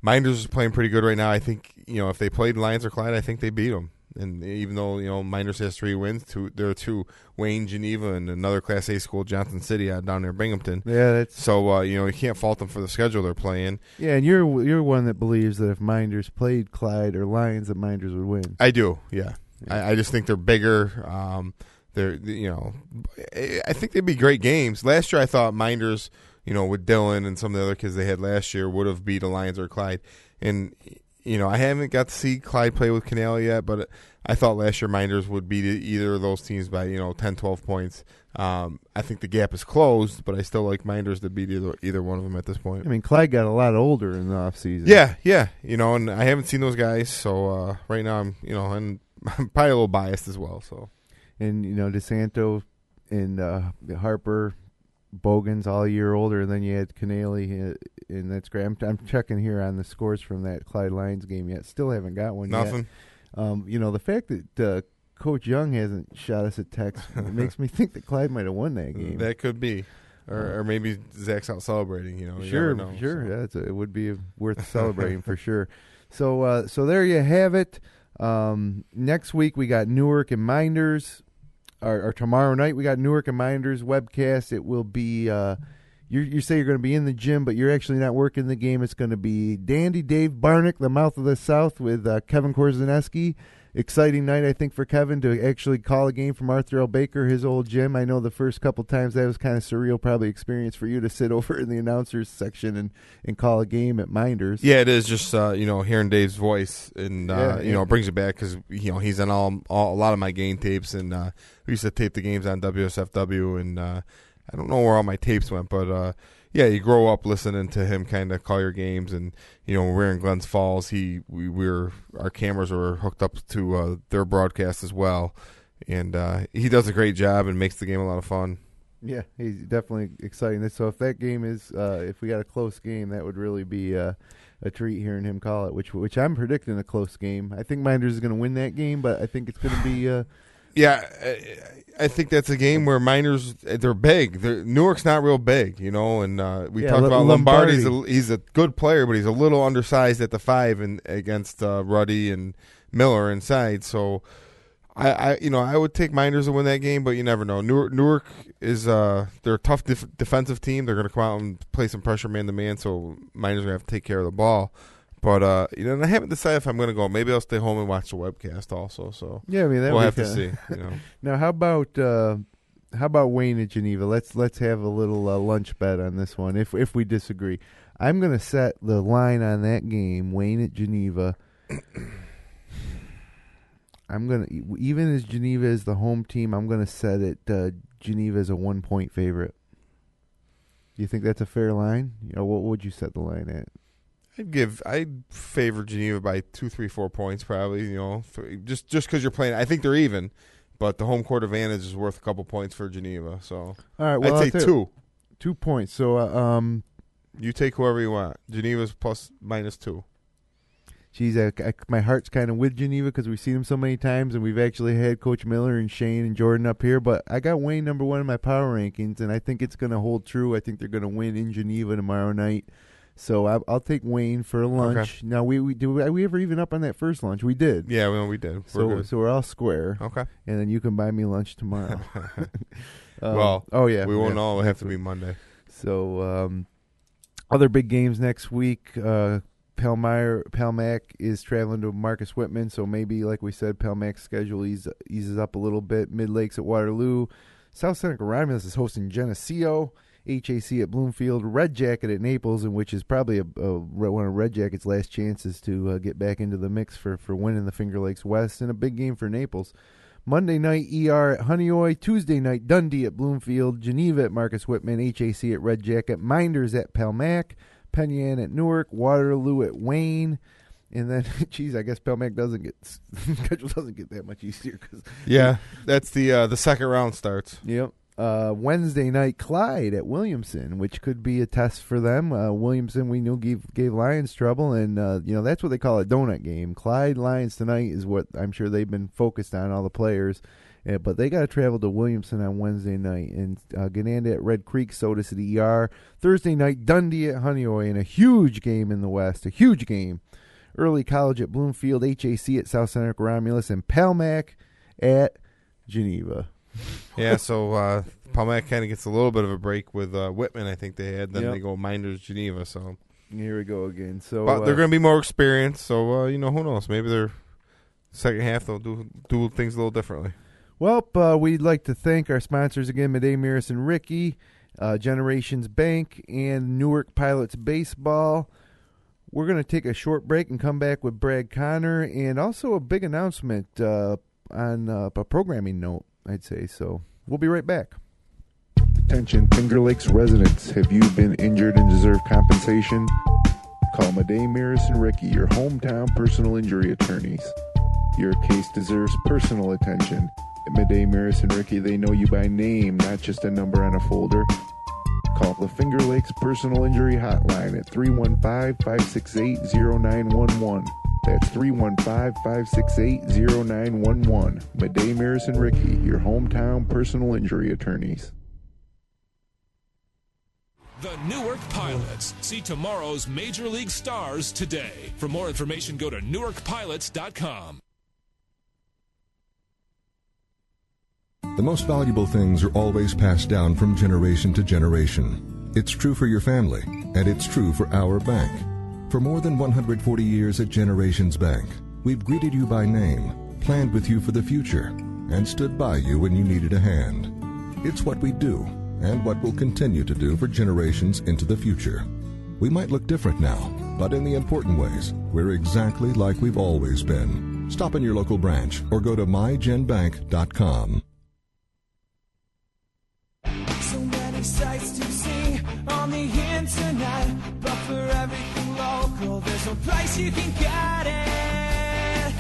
Minders is playing pretty good right now. I think, you know, if they played Lions or Clyde, I think they beat them. And even though, you know, Minders has 3 wins, there are 2, Wayne, Geneva, and another Class A school, Johnson City, down near Binghamton. Yeah, that's so you know, you can't fault them for the schedule they're playing. Yeah, and you're one that believes that if Minders played Clyde or Lions, that Minders would win. I do, yeah. I just think they're bigger. They're, you know, I think they'd be great games. Last year, I thought Minders, you know, with Dylan and some of the other kids they had last year, would have beat a Lions or Clyde. And you know, I haven't got to see Clyde play with Canal yet, but I thought last year Minders would beat either of those teams by, you know, 10, 12 points. I think the gap is closed, but I still like Minders to beat either one of them at this point. I mean, Clyde got a lot older in the offseason. Yeah. You know, and I haven't seen those guys, so right now I'm, you know, and I'm probably a little biased as well. So, and, you know, DeSanto and Harper, Bogans all a year older, and then you had Canale, and that's great. I'm checking here on the scores from that Clyde Lions game yet. Still haven't got one Nothing. Yet. You know, the fact that Coach Young hasn't shot us a text makes me think that Clyde might have won that game. That could be. Or maybe Zach's out celebrating, you know. Sure. Yeah, it would be worth celebrating for sure. So there you have it. Next week we got Newark and Minders. Or tomorrow night we got Newark and Minders webcast. It will be you say you're going to be in the gym, but you're actually not working the game. It's going to be Dandy Dave Barnick, the mouth of the South, with Kevin Korzeneski. Exciting night, I think, for Kevin to actually call a game from Arthur L. Baker, his old gym. I know the first couple times that was kind of surreal, probably experience for you to sit over in the announcers section and call a game at Minders. Yeah, it is just hearing Dave's voice and it brings you back because he's on a lot of my game tapes, and we used to tape the games on WSFW, and I don't know where all my tapes went, but you grow up listening to him kind of call your games, and when we were in Glens Falls, our cameras were hooked up to their broadcast as well, and he does a great job and makes the game a lot of fun. Yeah, he's definitely exciting. So if that game is, if we got a close game, that would really be a treat hearing him call it. Which I'm predicting a close game. I think Minders is going to win that game, but I think it's going to be. Yeah, I think that's a game where Miners, they're big. Newark's not real big, and we talked about Lombardi. He's a good player, but he's a little undersized at the 5 and against Ruddy and Miller inside. So I would take Miners to win that game, but you never know. Newark is they're a tough defensive team. They're going to come out and play some pressure man-to-man, so Miners are going to have to take care of the ball. But and I haven't decided if I'm going to go. Maybe I'll stay home and watch the webcast also. So yeah, I mean we'll have to see. Now, how about Wayne at Geneva? Let's have a little lunch bet on this one. If we disagree, I'm going to set the line on that game. Wayne at Geneva. I'm going to, even as Geneva is the home team, I'm going to set it Geneva as a 1-point favorite. Do you think that's a fair line? What would you set the line at? I'd favor Geneva by 2, 3, 4 points probably. Just because you're playing. I think they're even, but the home court advantage is worth a couple points for Geneva. So all right, well, I'd say 2. 2 points. So you take whoever you want. Geneva's ±2. Geez, my heart's kind of with Geneva because we've seen them so many times, and we've actually had Coach Miller and Shane and Jordan up here. But I got Wayne number 1 in my power rankings, and I think it's going to hold true. I think they're going to win in Geneva tomorrow night. So I'll take Wayne for a lunch. Okay. Now, we ever even up on that first lunch? We did. Yeah, we did. So we're all square. Okay. And then you can buy me lunch tomorrow. We won't all have to be Monday. So other big games next week. Palmac is traveling to Marcus Whitman, so maybe, like we said, Palmac's schedule eases up a little bit. Mid-Lakes at Waterloo. South Seneca Romulus is hosting Geneseo. HAC at Bloomfield, Red Jacket at Naples, and which is probably one of Red Jacket's last chances to get back into the mix for winning the Finger Lakes West, and a big game for Naples. Monday night, ER at Honeoye. Tuesday night, Dundee at Bloomfield, Geneva at Marcus Whitman, HAC at Red Jacket, Minders at Palmac, Penn at Newark, Waterloo at Wayne. And then, I guess Palmac schedule doesn't get that much easier. That's the second round starts. Yep. Wednesday night, Clyde at Williamson, which could be a test for them. Williamson, we knew gave Lions trouble, and that's what they call a donut game. Clyde Lions tonight is what I'm sure they've been focused on, all the players. But they got to travel to Williamson on Wednesday night, and Gananda at Red Creek, Soda City ER. Thursday night, Dundee at Honeoye, and a huge game in the West, a huge game. Early College at Bloomfield, HAC at South Seneca Romulus, and Palmac at Geneva. Yeah, so Palmac kind of gets a little bit of a break with Whitman, I think they had. Then they go Minders, Geneva. So here we go again. So but they're going to be more experienced, so who knows? Maybe their second half they'll do things a little differently. Well, we'd like to thank our sponsors again, Midday Maris and Ricky, Generations Bank, and Newark Pilots Baseball. We're going to take a short break and come back with Brad Connor, and also a big announcement on a programming note, I'd say. So we'll be right back. Attention Finger Lakes residents, have you been injured and deserve compensation? Call Midday Maris and Ricky, your hometown personal injury attorneys. Your case deserves personal attention. At Midday Maris and Ricky, they know you by name, not just a number on a folder. Call the Finger Lakes Personal Injury Hotline at 315-568-0911. That's 315-568-0911. Midday Maris and Ricky, your hometown personal injury attorneys. The Newark Pilots. See tomorrow's Major League stars today. For more information, go to newarkpilots.com. The most valuable things are always passed down from generation to generation. It's true for your family, and it's true for our bank. For more than 140 years at Generations Bank, we've greeted you by name, planned with you for the future, and stood by you when you needed a hand. It's what we do, and what we'll continue to do for generations into the future. We might look different now, but in the important ways, we're exactly like we've always been. Stop in your local branch or go to mygenbank.com. So many sights to see on the internet, but for everything local, there's no price you can get it.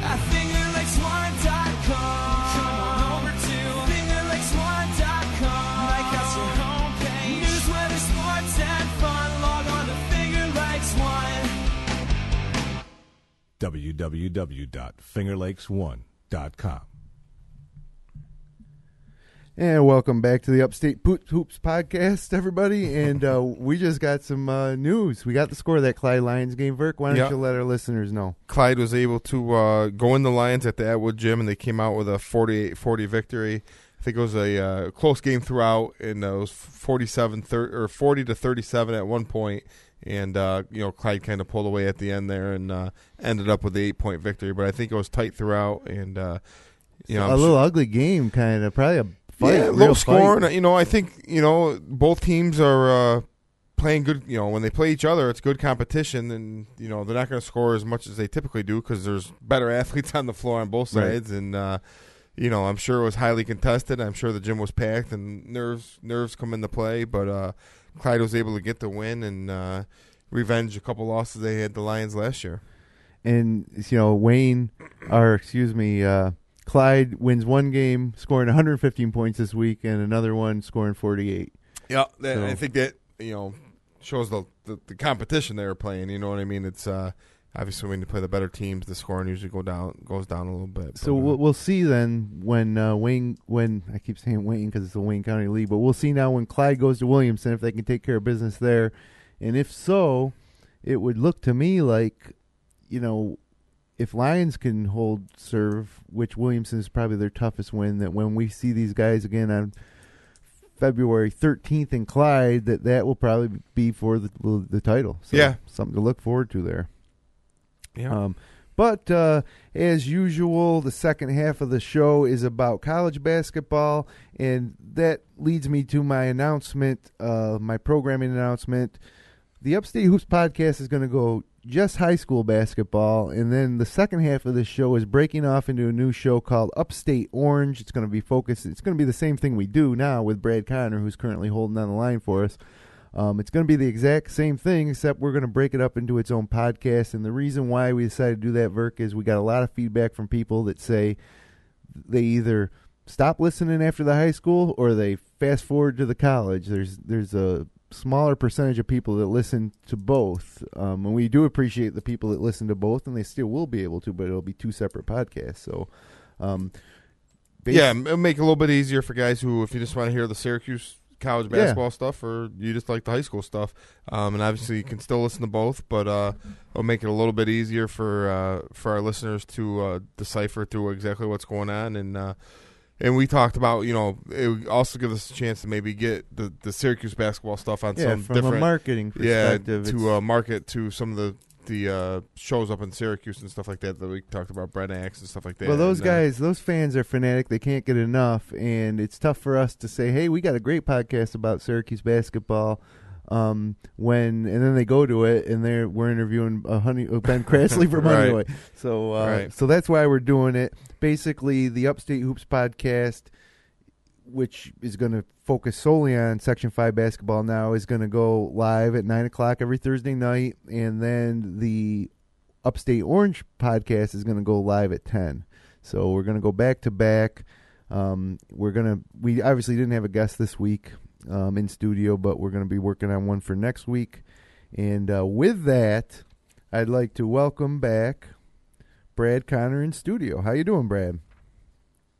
At fingerlakes1.com. Come on over to fingerlakes1.com. Like us your homepage. News, weather, sports, and fun. Log on to fingerlakes1. www.fingerlakes1.com. And welcome back to the Upstate Hoops Podcast, everybody. And we just got some news. We got the score of that Clyde Lions game. Verk, why don't you let our listeners know? Clyde was able to go in the Lions at the Atwood Gym, and they came out with a 48-40 victory. I think it was a close game throughout, and it was 40-37 at one point. And Clyde kind of pulled away at the end there and ended up with the 8-point victory. But I think it was tight throughout, and a little ugly game, kind of probably a fight, low scoring. I think both teams are playing good. When they play each other, it's good competition, and they're not going to score as much as they typically do because there's better athletes on the floor on both sides. Right. And I'm sure it was highly contested. I'm sure the gym was packed, and nerves come into play. But Clyde was able to get the win and revenge a couple losses they had the Lions last year. And Clyde wins one game, scoring 115 points this week, and another one scoring 48. Yeah, I think that shows the competition they were playing. You know what I mean? It's obviously when you play the better teams, the scoring usually goes down a little bit. So we'll see then when I keep saying Wayne because it's the Wayne County League, but we'll see now when Clyde goes to Williamson if they can take care of business there, and if so, it would look to me like if Lions can hold serve, which Williamson is probably their toughest win, that when we see these guys again on February 13th in Clyde, that will probably be for the title. So yeah, something to look forward to there. Yeah. But as usual, the second half of the show is about college basketball, and that leads me to my announcement, my programming announcement. The Upstate Hoops Podcast is going to go just high school basketball, and then the second half of the show is breaking off into a new show called Upstate Orange. It's going to be focused. It's going to be the same thing we do now with Brad Connor, who's currently holding on the line for us. It's going to be the exact same thing, except we're going to break it up into its own podcast. And the reason why we decided to do that, Verk, is we got a lot of feedback from people that say they either stop listening after the high school or they fast forward to the college. There's a smaller percentage of people that listen to both, and we do appreciate the people that listen to both, and they still will be able to, but it'll be two separate podcasts. So, it'll make it a little bit easier for guys who, if you just want to hear the Syracuse college basketball stuff, or you just like the high school stuff, and obviously you can still listen to both, but it'll make it a little bit easier for our listeners to decipher through exactly what's going on. And we talked about, it would also give us a chance to maybe get the Syracuse basketball stuff on some from different a marketing perspective. To market to some of the shows up in Syracuse and stuff like that we talked about, Brent Axe and stuff like that. Well, those guys, those fans are fanatic. They can't get enough, and it's tough for us to say, hey, we got a great podcast about Syracuse basketball. And then they go to it, and we're interviewing Ben Cratsley from Illinois. So so that's why we're doing it. Basically, the Upstate Hoops Podcast, which is going to focus solely on Section 5 basketball now, is going to go live at 9 o'clock every Thursday night, and then the Upstate Orange Podcast is going to go live at 10. So we're going to go back to back. We obviously didn't have a guest this week in studio, but we're going to be working on one for next week. And with that, I'd like to welcome back Brad Connor in studio. How you doing, Brad?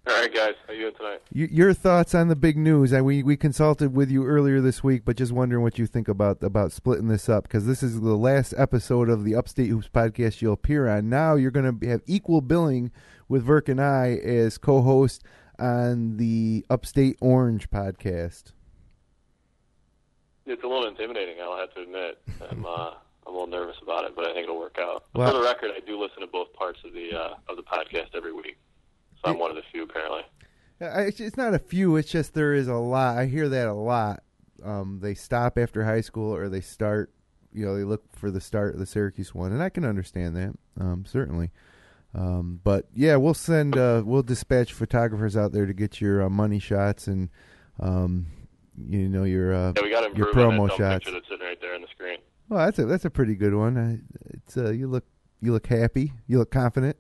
All right, guys. How you doing tonight? Your thoughts on the big news? We consulted with you earlier this week, but just wondering what you think about splitting this up, because this is the last episode of the Upstate Hoops Podcast you'll appear on. Now you're going to have equal billing with Verk and I as co-host on the Upstate Orange Podcast. it's a little intimidating, I'll have to admit. I'm a little nervous about it, but I think it'll work out. Well, for the record, I do listen to both parts of the podcast every week, so I'm one of the few, apparently. It's not a few. It's just there is a lot. I hear that a lot. They stop after high school, or they start. They look for the start of the Syracuse one, and I can understand that certainly. But yeah, we'll dispatch photographers out there to get your money shots and your we got to improve your promo on that shots. picture that's sitting right there on the screen. Well, that's a pretty good one. It's you look happy. You look confident.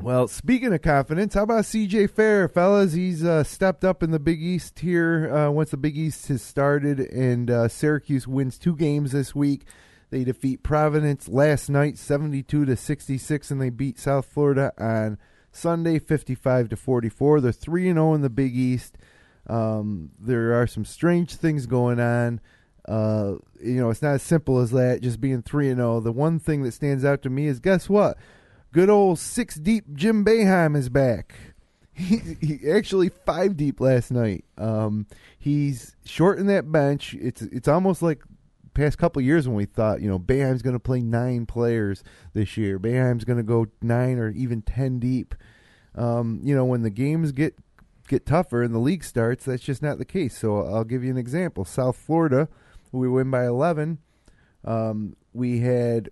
Well, speaking of confidence, how about C.J. Fair, fellas? He's stepped up in the Big East here once the Big East has started, and Syracuse wins 2 games this week. They defeat Providence last night, 72-66, and they beat South Florida on Sunday, 55-44. They're 3-0 in the Big East. There are some strange things going on. It's not as simple as that, just being 3-0. The one thing that stands out to me is, guess what? Good old 6-deep Jim Boeheim is back. He actually 5 deep last night. He's shortened that bench. It's almost like past couple years when we thought, Boeheim's going to play 9 players this year. Boeheim's going to go 9 or even 10 deep. When the games get tougher and the league starts, that's just not the case. So I'll give you an example. South Florida, we win by 11. We had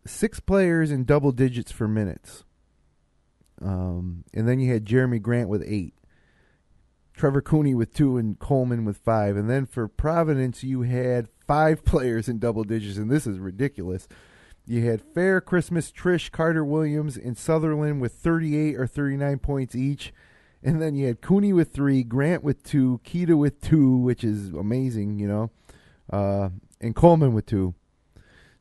6 players in double digits for minutes. And then you had Jeremy Grant with 8. Trevor Cooney with 2 and Coleman with 5. And then for Providence, you had 5 players in double digits, and this is ridiculous. You had Fair, Christmas, Trish, Carter Williams, and Sutherland with 38 or 39 points each. And then you had Cooney with 3, Grant with 2, Keita with 2, which is amazing, and Coleman with 2.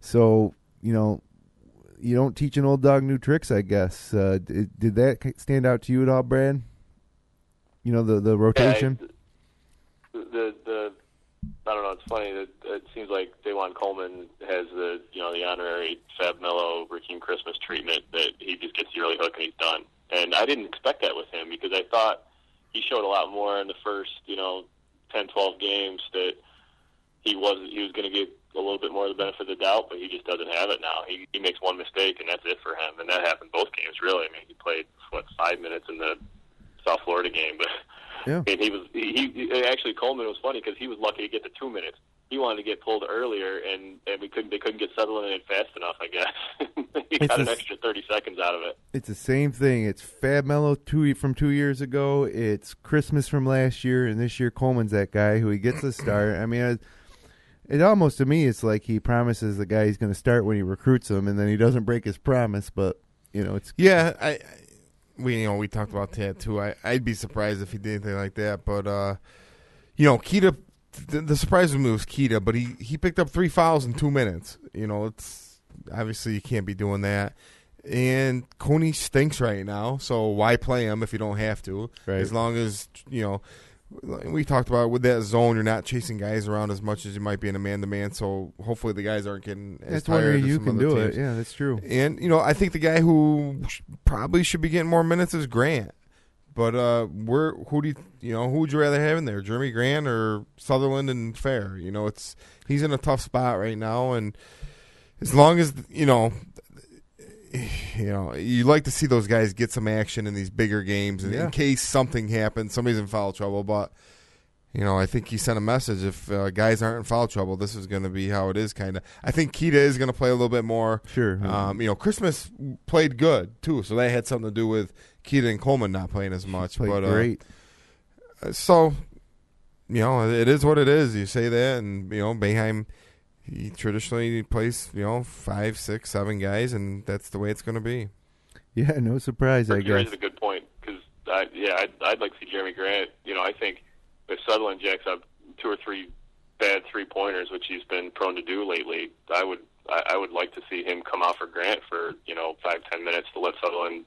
So, you don't teach an old dog new tricks, I guess. Did that stand out to you at all, Brad? The rotation? Yeah, I don't know, it's funny that it seems like Dajuan Coleman has the honorary Fab Mello, Raheem Christmas treatment, that he just gets the early hook and he's done. And I didn't expect that with him, because I thought he showed a lot more in the first, 10, 12 games that he was going to get a little bit more of the benefit of the doubt, but he just doesn't have it now. He makes one mistake, and that's it for him. And that happened both games, really. I mean, he played, 5 minutes in the South Florida game, but yeah. I mean, he actually, Coleman was funny because he was lucky to get the 2 minutes. He wanted to get pulled earlier, and they couldn't get Sutherland in fast enough, I guess. He got an extra 30 seconds out of it. It's the same thing. It's Fab Mello from 2 years ago. It's Christmas from last year, and this year Coleman's that guy who he gets the start. I mean, it almost, to me, it's like he promises the guy he's going to start when he recruits him, and then he doesn't break his promise. But it's we talked about that too. I'd be surprised if he did anything like that. But Keita, the surprise with me was Keita, but he picked up 3 fouls in 2 minutes. It's obviously you can't be doing that. And Cooney stinks right now, so why play him if you don't have to? Right. As long as we talked about with that zone, you're not chasing guys around as much as you might be in a man-to-man, so hopefully the guys aren't getting as tired. That's one way you can do it. Yeah, that's true. And, I think the guy who probably should be getting more minutes is Grant. But who would you rather have in there, Jeremy Grant or Sutherland and Fair? He's in a tough spot right now, and as long as, you like to see those guys get some action in these bigger games, and in case something happens, somebody's in foul trouble. But I think he sent a message: if guys aren't in foul trouble, this is going to be how it is. Kind of. I think Keita is going to play a little bit more. Sure. Christmas played good too, so that had something to do with Keita and Coleman not playing as much. Played great. So, it is what it is. You say that, and Boeheim. He traditionally plays, 5, 6, 7 guys, and that's the way it's going to be. Yeah, no surprise, I guess. You raise a good point, because, I'd like to see Jeremy Grant. I think if Sutherland jacks up 2 or 3 bad 3-pointers, which he's been prone to do lately, I would like to see him come out for Grant for, 5-10 minutes to let Sutherland,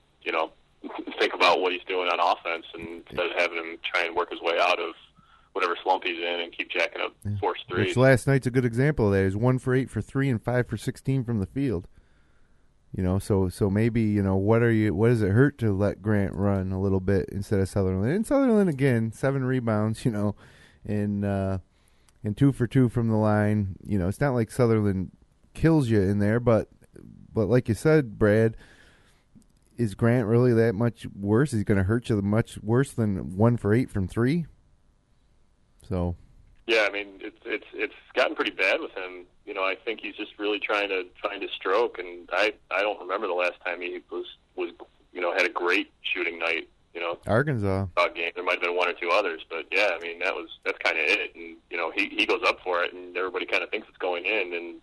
think about what he's doing on offense, and instead of having him try and work his way out of whatever slump he's in and keep jacking up forced threes. Which last night's a good example of that. He's 1 for 8 for 3 and 5 for 16 from the field. So maybe, what does it hurt to let Grant run a little bit instead of Sutherland? And Sutherland, again, 7 rebounds, and 2 for 2 from the line. It's not like Sutherland kills you in there, but like you said, Brad, is Grant really that much worse? Is he going to hurt you much worse than 1 for 8 from 3? So. Yeah, I mean, it's gotten pretty bad with him. I think he's just really trying to find his stroke, and I don't remember the last time he was had a great shooting night. Arkansas game. There might have been 1 or 2 others, but yeah, I mean that's kind of it. And he goes up for it, and everybody kind of thinks it's going in, and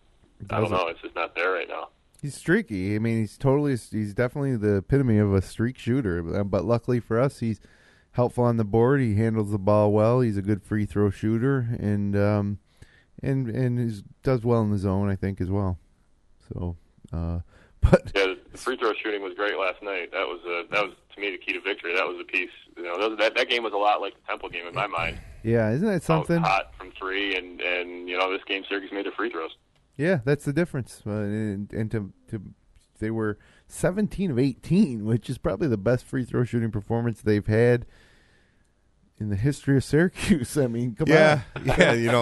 I don't know, it's just not there right now. He's streaky. I mean, he's definitely the epitome of a streak shooter. But luckily for us, he's helpful on the board. He handles the ball well. He's a good free throw shooter, and does well in the zone, I think, as well. So, but yeah, the free throw shooting was great last night. That was to me the key to victory. That was a piece. That game was a lot like the Temple game in my mind. Yeah, isn't that something? Hot from 3, and this game Syracuse made their free throws. Yeah, that's the difference. They were 17 of 18, which is probably the best free throw shooting performance they've had in the history of Syracuse. I mean, come on. Yeah,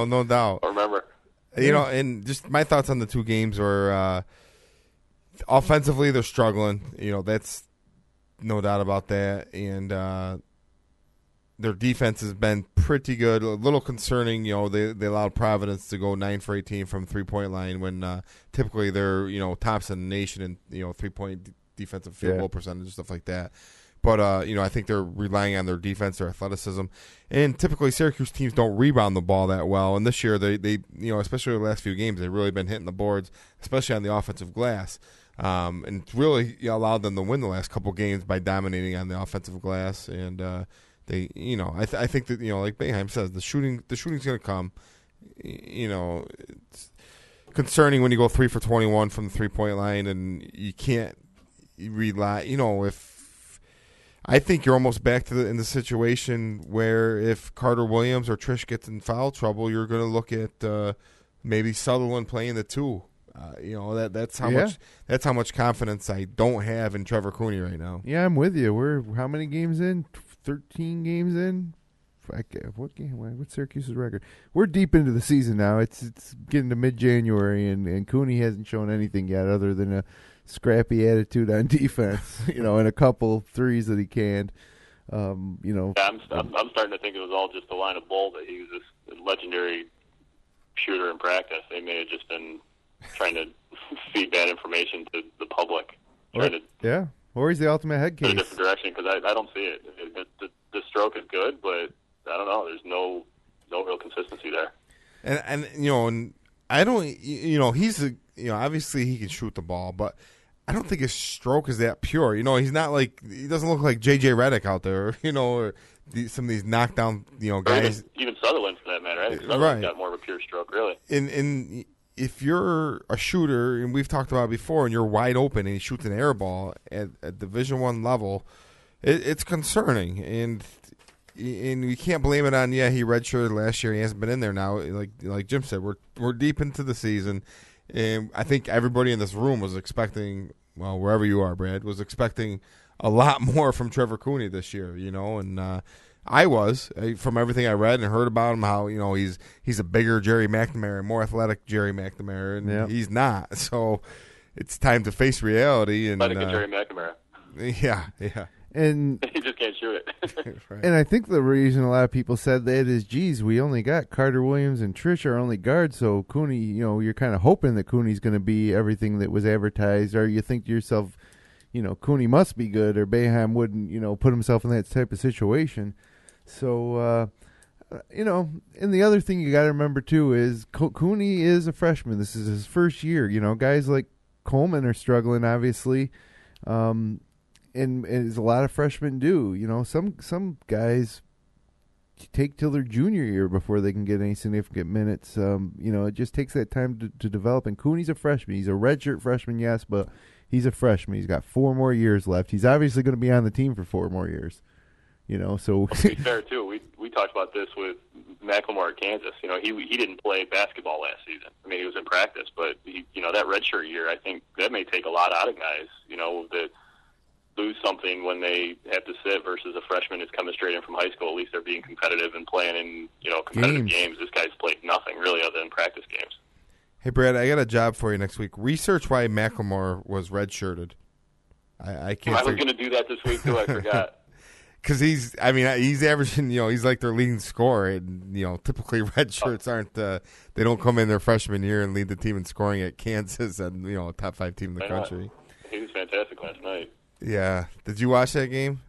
no doubt. I remember. And just my thoughts on the 2 games were offensively they're struggling. That's no doubt about that. And their defense has been pretty good. A little concerning, they allowed Providence to go 9 for 18 from 3-point line when typically they're, tops in the nation in, 3-point defensive field goal percentage and stuff like that. But, I think they're relying on their defense, their athleticism. And typically Syracuse teams don't rebound the ball that well. And this year, they especially the last few games, they've really been hitting the boards, especially on the offensive glass. And really allowed them to win the last couple games by dominating on the offensive glass. And they, I think that, like Boeheim says, the shooting's going to come. It's concerning when you go 3 for 21 from the 3-point line and you can't rely, I think you're almost back in the situation where if Carter Williams or Trish gets in foul trouble, you're going to look at maybe Sutherland playing the 2. That's how much confidence I don't have in Trevor Cooney right now. Yeah, I'm with you. We're how many games in? 13 games in. What's Syracuse's record? We're deep into the season now. It's getting to mid-January, and Cooney hasn't shown anything yet other than a scrappy attitude on defense, and a couple threes that he canned. I'm starting to think it was all just the line of bull that he was this legendary shooter in practice. They may have just been trying to feed bad information to the public. Or he's the ultimate head case. In a different direction, because I don't see it. The stroke is good, but I don't know. There's no real consistency there. And I don't. He's obviously he can shoot the ball, but I don't think his stroke is that pure. He's not like, he doesn't look like J.J. Redick out there. Or some of these knockdown guys. Even Sutherland for that matter. I think Sutherland's got more of a pure stroke, really. And if you're a shooter, and we've talked about it before, and you're wide open and he shoots an air ball at Division I level, it's concerning. And we can't blame it on, he redshirted last year. He hasn't been in there now. Like Jim said, we're deep into the season. And I think everybody in this room was expecting, well, wherever you are, Brad, was expecting a lot more from Trevor Cooney this year, and I was, from everything I read and heard about him, how he's a bigger Jerry McNamara, more athletic Jerry McNamara, and he's not. So it's time to face reality. And athletic Jerry McNamara. Yeah. And he just can't shoot it. Right. And I think the reason a lot of people said that is, geez, we only got Carter Williams and Trish our only guards, so Cooney, you're kind of hoping that Cooney's going to be everything that was advertised, or you think to yourself, Cooney must be good, or Boeheim wouldn't, put himself in that type of situation. So, and the other thing you got to remember, too, is Cooney is a freshman. This is his first year. Guys like Coleman are struggling, obviously, and as a lot of freshmen do. Some guys take till their junior year before they can get any significant minutes. It just takes that time to develop. And Cooney's a freshman. He's a redshirt freshman, yes, but he's a freshman. He's got 4 more years left. He's obviously going to be on the team for 4 more years. So to be fair too, we talked about this with McLemore at Kansas. You know, he didn't play basketball last season. I mean, he was in practice, but that redshirt year, I think that may take a lot out of guys. You know, that lose something when they have to sit versus a freshman who's coming straight in from high school. At least they're being competitive and playing in competitive games. This guy's played nothing really other than practice games. Hey, Brad, I got a job for you next week. Research why McLemore was redshirted. I can't. I was going to do that this week too. I forgot. Because he's averaging, he's like their leading scorer. And, typically red shirts aren't, they don't come in their freshman year and lead the team in scoring at Kansas and, a top 5 team in the country. He was fantastic last night. Yeah. Did you watch that game?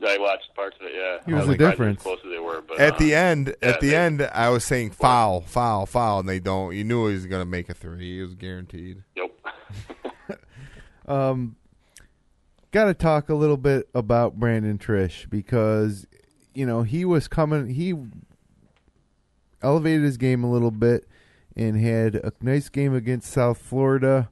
I watched parts of it, yeah. He was the difference. As close as they were, but, at the end, I was saying foul, and they don't. You knew he was going to make a 3. It was guaranteed. Yep. Got to talk a little bit about Brandon Trish because, he elevated his game a little bit and had a nice game against South Florida,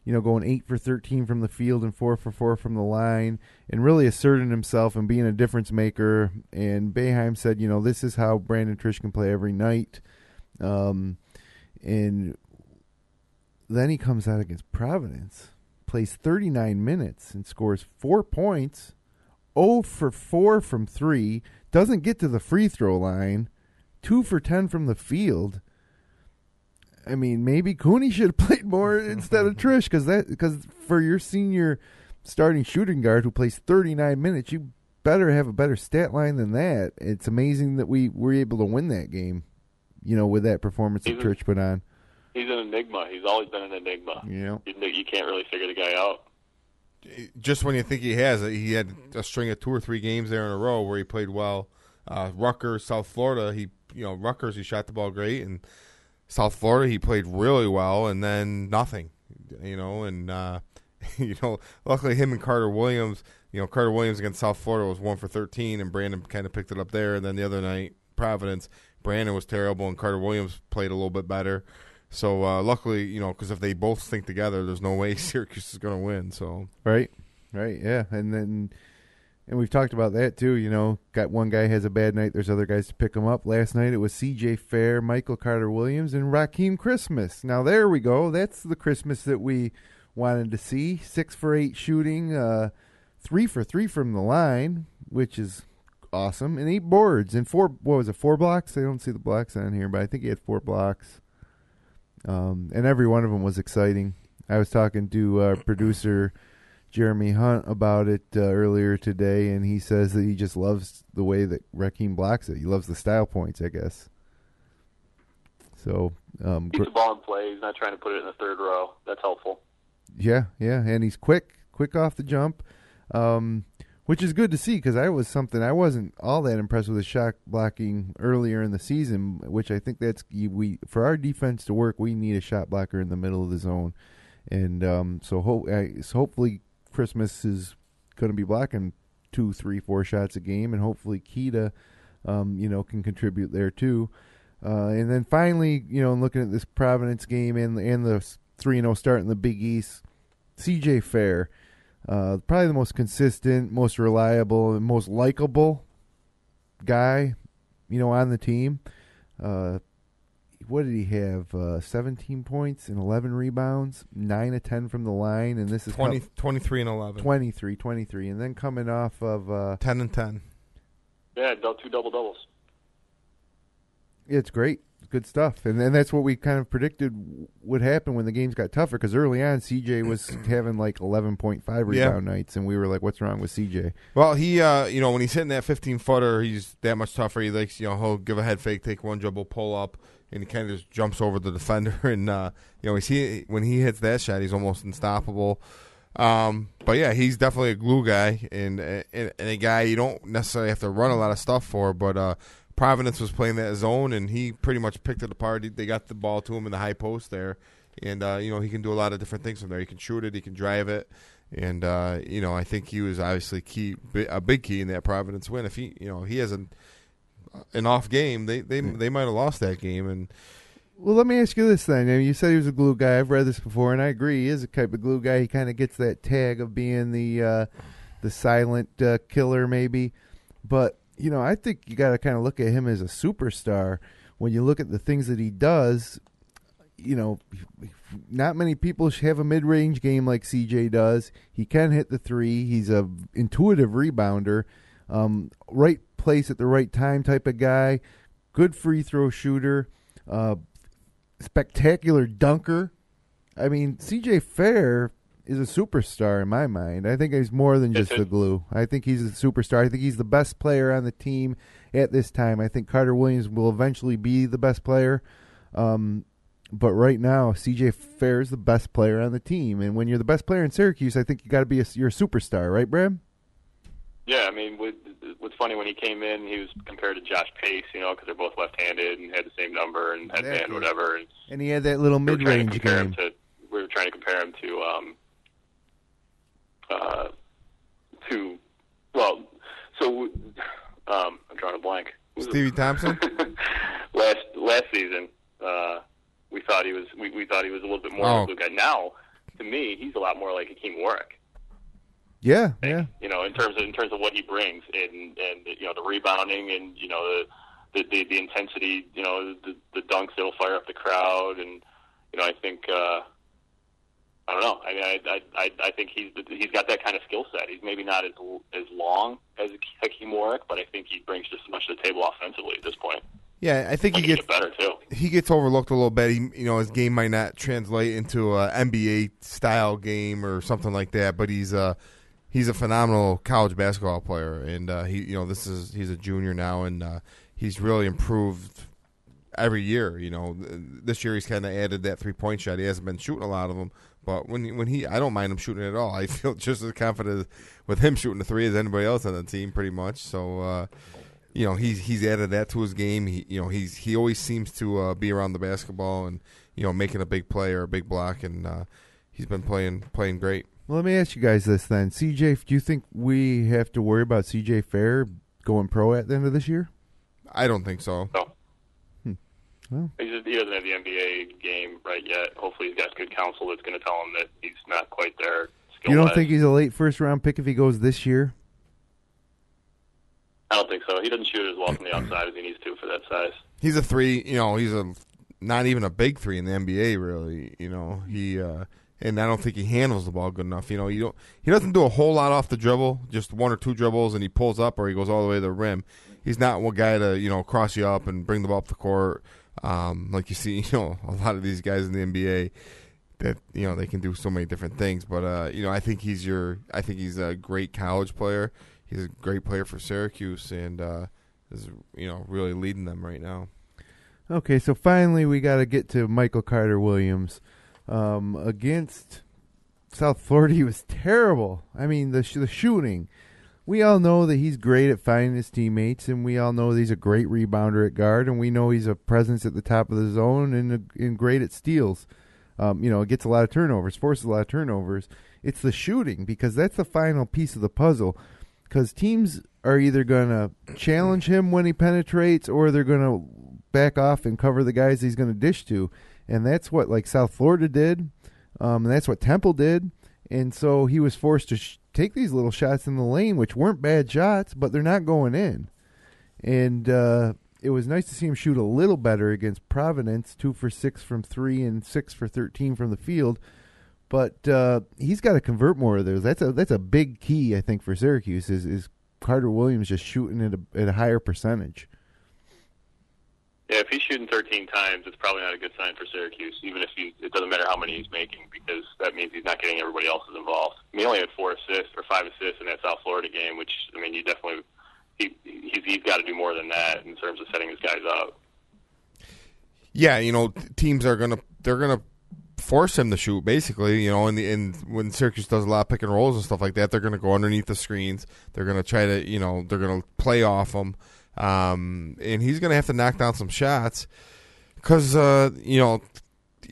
going 8 for 13 from the field and 4 for 4 from the line and really asserting himself and being a difference maker. And Boeheim said, this is how Brandon Trish can play every night. And then he comes out against Providence. Plays 39 minutes and scores 4 points, 0 for 4 from 3, doesn't get to the free throw line, 2 for 10 from the field. I mean, maybe Cooney should have played more instead of Trish because for your senior starting shooting guard who plays 39 minutes, you better have a better stat line than that. It's amazing that we were able to win that game, with that performance that Trish put on. He's an enigma. He's always been an enigma. Yeah, you can't really figure the guy out. Just when you think he has it, he had a string of 2 or 3 games there in a row where he played well. Rutgers, South Florida, Rutgers he shot the ball great, and South Florida he played really well, and then nothing. Luckily him and Carter Williams. Carter Williams against South Florida was 1 for 13, and Brandon kind of picked it up there. And then the other night, Providence, Brandon was terrible, and Carter Williams played a little bit better. So, luckily, because if they both stink together, there's no way Syracuse is going to win. So Right, yeah. And we've talked about that, too. Got one guy has a bad night. There's other guys to pick him up. Last night it was C.J. Fair, Michael Carter-Williams, and Raheem Christmas. Now, there we go. That's the Christmas that we wanted to see. 6 for 8 shooting, 3 for 3 from the line, which is awesome, and 8 boards and 4 blocks? I don't see the blocks on here, but I think he had 4 blocks. And every one of them was exciting. I was talking to producer Jeremy Hunt about it earlier today, and he says that he just loves the way that Raheem blocks it. He loves the style points, I guess. So keeps the ball in play. He's not trying to put it in the third row. That's helpful. Yeah, and he's quick off the jump, which is good to see because I wasn't all that impressed with his shot blocking earlier in the season, which I think for our defense to work, we need a shot blocker in the middle of the zone, and so hopefully Christmas is going to be blocking 2, 3, 4 shots a game, and hopefully Keita, can contribute there too, and then finally, looking at this Providence game and the 3-0 start in the Big East, C.J. Fair. Probably the most consistent, most reliable, and most likable guy, on the team. What did he have? 17 points and 11 rebounds, 9 of 10 from the line, and this is 23 and 11. 23, and then coming off of 10 and 10. Yeah, 2 double-doubles. It's great. Good stuff. And that's what we kind of predicted would happen when the games got tougher, because early on CJ was having like 11.5 rebound nights, and we were like, what's wrong with CJ? Well, he, when he's hitting that 15-footer, he's that much tougher. He likes, he'll give a head fake, take one dribble, pull up, and he kind of just jumps over the defender. And, when he hits that shot, he's almost unstoppable. But, yeah, he's definitely a glue guy and a guy you don't necessarily have to run a lot of stuff for, but Providence was playing that zone, and he pretty much picked it apart. They got the ball to him in the high post there, and he can do a lot of different things from there. He can shoot it, he can drive it, and I think he was obviously a big key in that Providence win. If he has an off game, they might have lost that game. And well, let me ask you this then. You said he was a glue guy. I've read this before, and I agree. He is a type of glue guy. He kind of gets that tag of being the silent killer, maybe, but. I think you got to kind of look at him as a superstar. When you look at the things that he does, not many people have a mid-range game like CJ does. He can hit the three. He's a intuitive rebounder, right place at the right time type of guy, good free throw shooter, spectacular dunker. I mean, CJ Fair is a superstar in my mind. I think he's more than just the glue. I think he's a superstar. I think he's the best player on the team at this time. I think Carter Williams will eventually be the best player. But right now, CJ Fair is the best player on the team. And when you're the best player in Syracuse, I think you got to be you're a superstar, right, Brad? Yeah, I mean, what's funny, when he came in, he was compared to Josh Pace, because they're both left-handed and had the same number and headband, whatever. And he had that little mid-range game. We were trying to compare him to I'm drawing a blank. Stevie Thompson. last season, we thought he was a little bit more of a blue guy. Now, to me, he's a lot more like Hakeem Warwick. Yeah, yeah. In terms of what he brings, and the rebounding, and the intensity, the dunks that'll fire up the crowd, and I think. I don't know. I think he's got that kind of skill set. He's maybe not as long as Hakeem Warwick, but I think he brings just as much to the table offensively at this point. Yeah, I think he gets better too. He gets overlooked a little bit. His game might not translate into an NBA style game or something like that, but he's a phenomenal college basketball player, and he's a junior now, and he's really improved every year. This year he's kind of added that 3-point shot. He hasn't been shooting a lot of them. But when I don't mind him shooting at all. I feel just as confident with him shooting the three as anybody else on the team, pretty much. So, he's added that to his game. He always seems to be around the basketball and making a big play or a big block, and he's been playing great. Well, let me ask you guys this then, CJ. Do you think we have to worry about CJ Fair going pro at the end of this year? I don't think so. No. Well, he doesn't have the NBA game right yet. Hopefully he's got good counsel that's going to tell him that he's not quite there. You don't think he's a late first-round pick if he goes this year? I don't think so. He doesn't shoot as well from the outside as he needs to for that size. He's a three. He's not even a big three in the NBA, really. And I don't think he handles the ball good enough. He doesn't do a whole lot off the dribble, just one or two dribbles, and he pulls up or he goes all the way to the rim. He's not one guy to cross you up and bring the ball up the court. Like you see, a lot of these guys in the NBA that they can do so many different things. But I think he's a great college player. He's a great player for Syracuse, and is really leading them right now. Okay, so finally we got to get to Michael Carter Williams against South Florida. He was terrible. I mean, the shooting. We all know that he's great at finding his teammates, and we all know that he's a great rebounder at guard, and we know he's a presence at the top of the zone and great at steals. It gets a lot of turnovers, forces a lot of turnovers. It's the shooting, because that's the final piece of the puzzle, because teams are either going to challenge him when he penetrates, or they're going to back off and cover the guys he's going to dish to, and that's what South Florida did, and that's what Temple did, and so he was forced to take these little shots in the lane, which weren't bad shots, but they're not going in. And it was nice to see him shoot a little better against Providence, 2 for 6 from 3 and 6 for 13 from the field. But he's got to convert more of those. That's a big key, I think, for Syracuse is Carter Williams just shooting at a higher percentage. Yeah, if he's shooting 13 times, it's probably not a good sign for Syracuse, even if it doesn't matter how many he's making, because that means he's not getting everybody else's involved. I mean, he only had 4 assists or 5 assists in that South Florida game, which, I mean, he's got to do more than that in terms of setting his guys up. Yeah, teams are they're gonna force him to shoot, basically. And when Syracuse does a lot of pick and rolls and stuff like that, they're gonna go underneath the screens. They're gonna try to, they're gonna play off him. And he's going to have to knock down some shots because,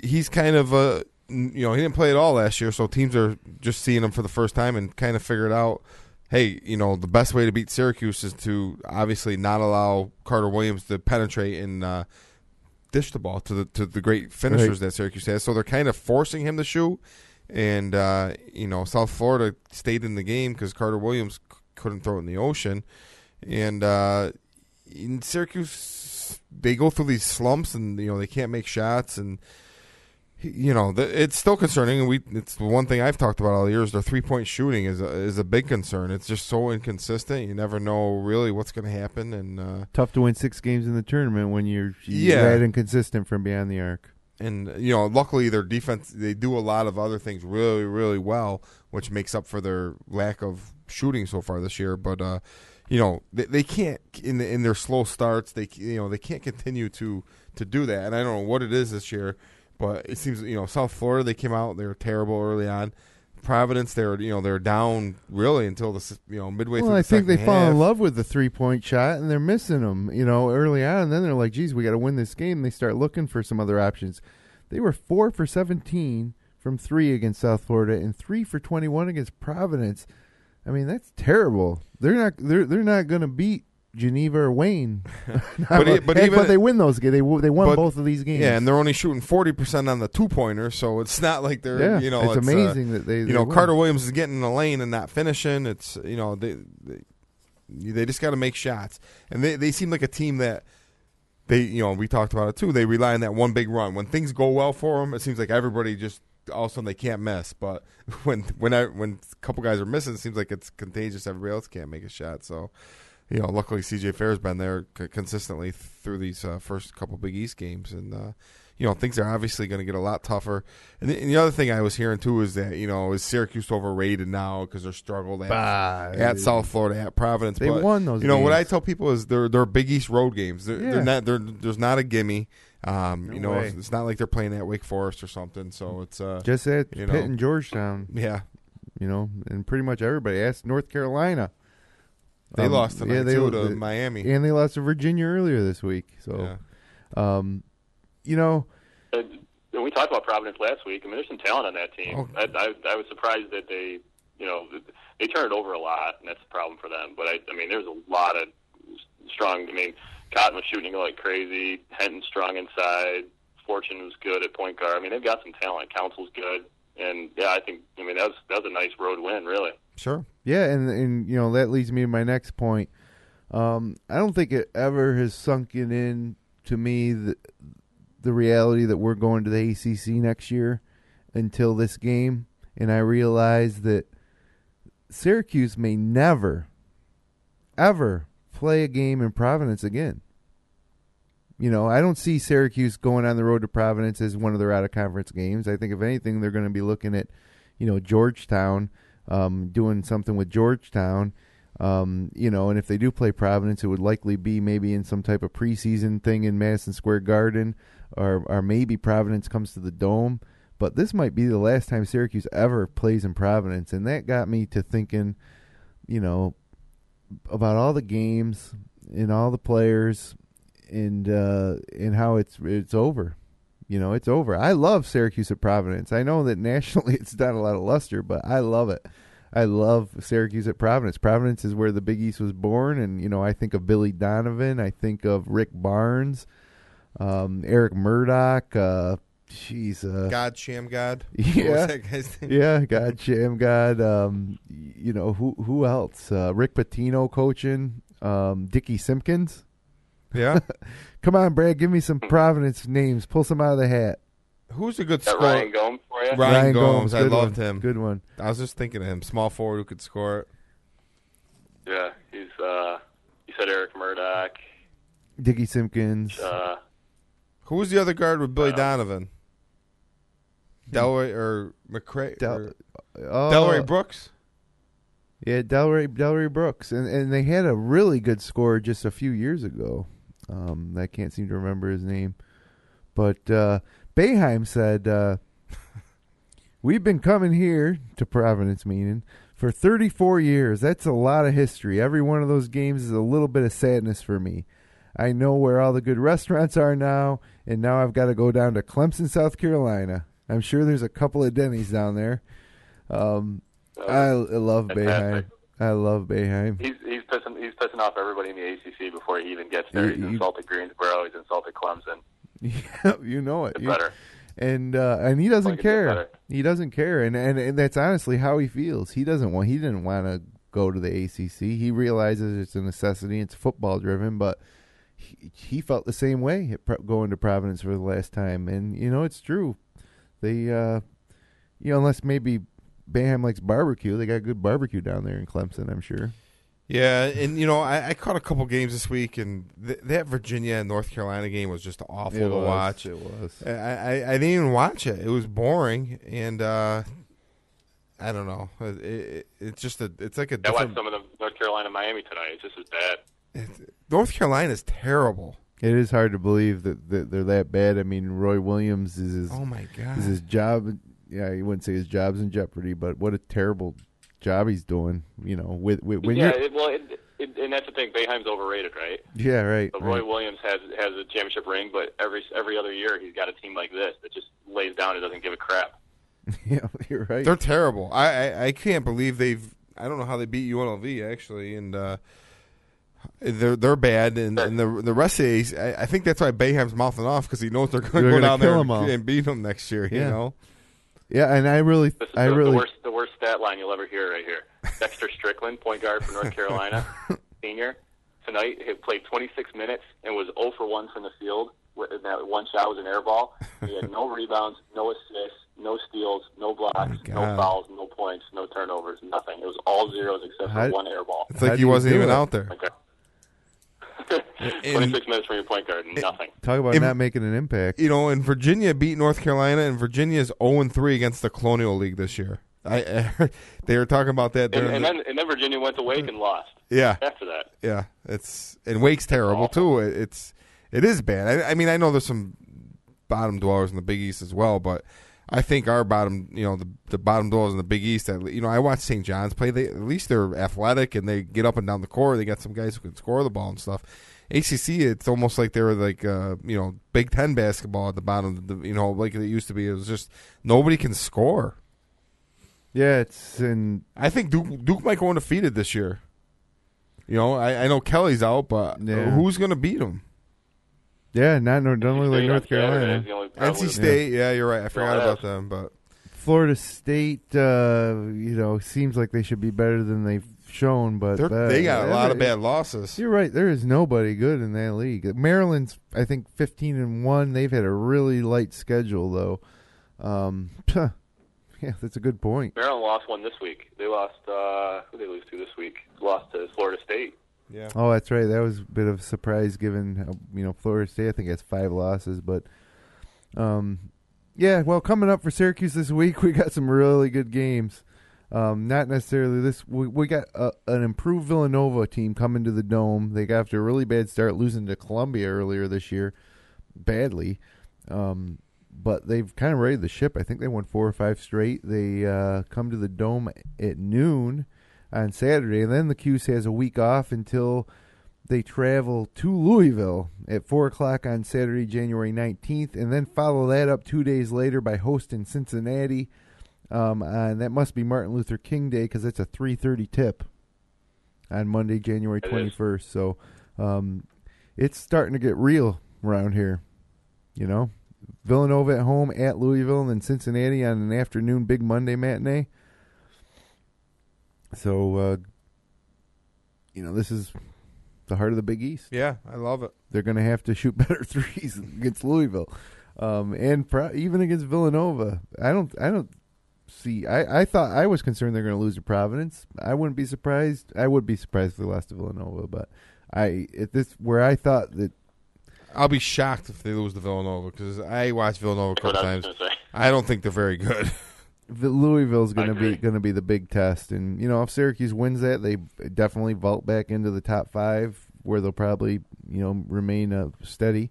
he's kind of, he didn't play at all last year, so teams are just seeing him for the first time and kind of figured out, hey, the best way to beat Syracuse is to obviously not allow Carter Williams to penetrate and dish the ball to the great finishers that Syracuse has. So they're kind of forcing him to shoot, and, South Florida stayed in the game because Carter Williams couldn't throw it in the ocean. And in Syracuse, they go through these slumps, and they can't make shots, and it's still concerning. And it's the one thing I've talked about all years. Their 3-point shooting is a big concern. It's just so inconsistent. You never know really what's going to happen, and tough to win 6 games in the tournament when you're that inconsistent from beyond the arc. And luckily their defense, they do a lot of other things really, really well, which makes up for their lack of shooting so far this year. But they can't in their slow starts. They can't continue to do that. And I don't know what it is this year, but it seems South Florida, they came out, they were terrible early on. Providence, they're down really until the midway through the second half. I think they fall in love with the 3-point shot, and they're missing them early on. And then they're like, geez, we got to win this game. And they start looking for some other options. They were 4 for 17 from 3 against South Florida and 3 for 21 against Providence. I mean, that's terrible. They're not going to beat Geneva or Wayne. but they win those games. They won both of these games. Yeah, and they're only shooting 40% on the 2-pointer, so it's not like they're it's amazing that they Carter Williams is getting in the lane and not finishing. It's they just got to make shots, and they seem like a team that we talked about it too. They rely on that one big run. When things go well for them, it seems like everybody just all of a sudden they can't miss. But when a couple guys are missing, it seems like it's contagious. Everybody else can't make a shot. So, luckily CJ Fair's been there consistently through these first couple Big East games, and things are obviously going to get a lot tougher. And the other thing I was hearing too is that is Syracuse overrated now because they're struggled at South Florida, at Providence. They won those. What I tell people is they're Big East road games. They're not. There's not a gimme. It's not like they're playing at Wake Forest or something. So it's just at Pitt and Georgetown. Yeah, and pretty much everybody. Asked North Carolina. They lost tonight to Miami, and they lost to Virginia earlier this week. So, we talked about Providence last week. I mean, there's some talent on that team. I was surprised that they turn it over a lot, and that's a problem for them. But there's a lot of strong. Cotton was shooting like crazy. Henton's strong inside. Fortune was good at point guard. They've got some talent. Council's good, and I think that was a nice road win, really. Sure. Yeah, and that leads me to my next point. I don't think it ever has sunken in to me the reality that we're going to the ACC next year until this game, and I realized that Syracuse may never, ever play a game in Providence again. I don't see Syracuse going on the road to Providence as one of their out-of-conference games. I think, if anything, they're going to be looking at, Georgetown, doing something with Georgetown, and if they do play Providence, it would likely be maybe in some type of preseason thing in Madison Square Garden, or maybe Providence comes to the Dome. But this might be the last time Syracuse ever plays in Providence, and that got me to thinking, about all the games and all the players, and how it's over. It's over. I love Syracuse at Providence. I know that nationally it's not a lot of luster, but I love it. I love Syracuse at Providence. Providence is where the Big East was born, and I think of Billy Donovan. I think of Rick Barnes, Eric Murdoch. God Shamgod. Yeah, what was that guy's name? Yeah, God Shamgod. Who else? Rick Pitino coaching. Dickie Simpkins. Yeah. Come on, Brad. Give me some Providence names. Pull some out of the hat. Who's a good scorer? Ryan Gomes for you? Ryan Gomes. I loved him. Good one. I was just thinking of him. Small forward who could score it. Yeah, he's. You said Eric Murdoch. Dickie Simpkins. Who was the other guard with Billy Donovan? Delray or McCray? Delray Brooks? Yeah, Delray Brooks. And they had a really good scorer just a few years ago. I can't seem to remember his name. But Boeheim said, we've been coming here to Providence, meaning, for 34 years. That's a lot of history. Every one of those games is a little bit of sadness for me. I know where all the good restaurants are now, and now I've got to go down to Clemson, South Carolina. I'm sure there's a couple of Denny's down there. I love Boeheim. I love Boeheim. He's pissing off everybody in the ACC before he even gets there. He's insulted Greensboro. He's insulted Clemson. Yeah, you know it. It's better. And he doesn't care. He doesn't care, and that's honestly how he feels. He didn't want to go to the ACC. He realizes it's a necessity. It's football driven, but he felt the same way going to Providence for the last time. And it's true. They, unless maybe Boeheim likes barbecue, they got good barbecue down there in Clemson, I'm sure. Yeah, and I caught a couple games this week, and that Virginia and North Carolina game was just awful to watch. It was. I didn't even watch it. It was boring, and I don't know. It's like a different. I watched some of the North Carolina Miami tonight. It's just as bad. North Carolina is terrible. It is hard to believe that they're that bad. I mean, Roy Williams is his. Oh my God. Is his job? Yeah, you wouldn't say his job's in jeopardy, but what a terrible job he's doing. When and that's the thing. Boeheim's overrated, right? Yeah, right. But Roy Williams has a championship ring, but every other year he's got a team like this that just lays down and doesn't give a crap. Yeah, you're right. They're terrible. I can't believe I don't know how they beat UNLV actually, and they're bad, and the rest of the I think that's why Boeheim's mouthing off, because he knows they're going to go down there and beat them next year. Yeah. Yeah, and the worst stat line you'll ever hear right here. Dexter Strickland, point guard for North Carolina, senior, tonight he played 26 minutes and was 0 for 1 from the field. That one shot was an air ball. He had no rebounds, no assists, no steals, no blocks, no fouls, no points, no turnovers, nothing. It was all zeros except for one air ball. It's like he wasn't even out there. Okay. 26 minutes from your point guard, nothing. Talk about not making an impact. And Virginia beat North Carolina, and Virginia is 0-3 against the Colonial League this year. They were talking about that. And then Virginia went to Wake and lost. Yeah. After that. Yeah. And Wake's terrible too. It is bad. I mean, I know there's some bottom dwellers in the Big East as well, but I think our bottom, the bottom dwellers in the Big East, I watched St. John's play. At least they're athletic and they get up and down the court. They got some guys who can score the ball and stuff. ACC, it's almost like they were like, Big Ten basketball at the bottom, like it used to be. It was just nobody can score. Yeah, I think Duke might go undefeated this year. I know Kelly's out, but who's going to beat him? Yeah, don't look like North Carolina. NC State, yeah, you're right. I forgot about them, but Florida State, seems like they should be better than they've shown, but they got a lot of bad losses. You're right. There is nobody good in that league. Maryland's, I think, 15-1. They've had a really light schedule, though. Yeah, that's a good point. Maryland lost one this week. They lost. Who did they lose to this week? Lost to Florida State. Yeah. Oh, that's right. That was a bit of a surprise, given Florida State, I think, has 5 losses. But yeah. Well, coming up for Syracuse this week, we got some really good games. Not necessarily this. We got an improved Villanova team coming to the Dome. They got after a really bad start, losing to Columbia earlier this year, badly. But they've kind of raided the ship. I think they won 4 or 5 straight. They come to the Dome at noon on Saturday, and then the Cuse has a week off until they travel to Louisville at 4 o'clock on Saturday, January 19th, and then follow that up 2 days later by hosting Cincinnati. And that must be Martin Luther King Day, because it's a 3:30 tip on Monday, January 21st. So it's starting to get real around here, Villanova at home, at Louisville, and then Cincinnati on an afternoon Big Monday matinee. So, this is the heart of the Big East. Yeah, I love it. They're going to have to shoot better threes against Louisville, and even against Villanova. I don't see. I thought I was concerned they're going to lose to Providence. I wouldn't be surprised. I would be surprised if they lost to Villanova, but where I thought that. I'll be shocked if they lose to Villanova, because I watched Villanova a couple times. I don't think they're very good. Louisville's going to be the big test, and if Syracuse wins that, they definitely vault back into the top 5, where they'll probably remain steady.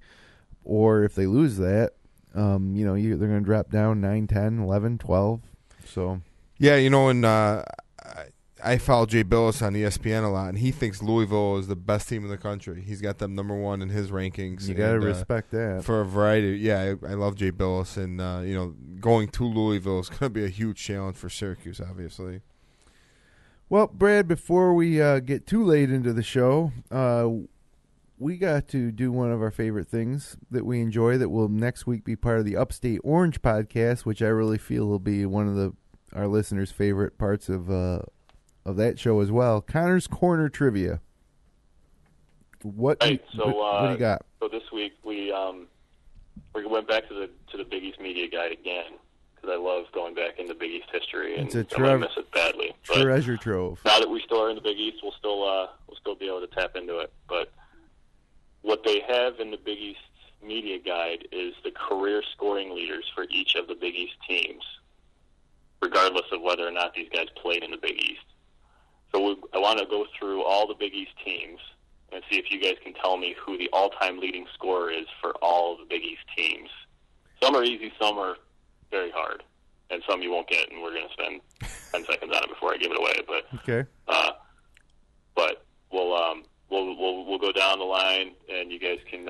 Or if they lose that, they're going to drop down 9, 10, 11, 12. So yeah, and I follow Jay Billis on ESPN a lot, and he thinks Louisville is the best team in the country. He's got them number 1 in his rankings. You got to respect that. For a variety. Yeah, I love Jay Billis, and, going to Louisville is going to be a huge challenge for Syracuse, obviously. Well, Brad, before we get too late into the show, we got to do one of our favorite things that we enjoy that will next week be part of the Upstate Orange podcast, which I really feel will be one of our listeners' favorite parts of of that show as well. Connor's Corner Trivia. What do you got? So this week we went back to the Big East Media Guide again because I love going back into Big East history and I miss it badly. Treasure trove. Now that we still are in the Big East, we'll still be able to tap into it. But what they have in the Big East Media Guide is the career scoring leaders for each of the Big East teams, regardless of whether or not these guys played in the Big East. So I want to go through all the Big East teams and see if you guys can tell me who the all-time leading scorer is for all of the Big East teams. Some are easy, some are very hard, and some you won't get, and we're going to spend 10 seconds on it before I give it away. But okay. But we'll go down the line, and you guys can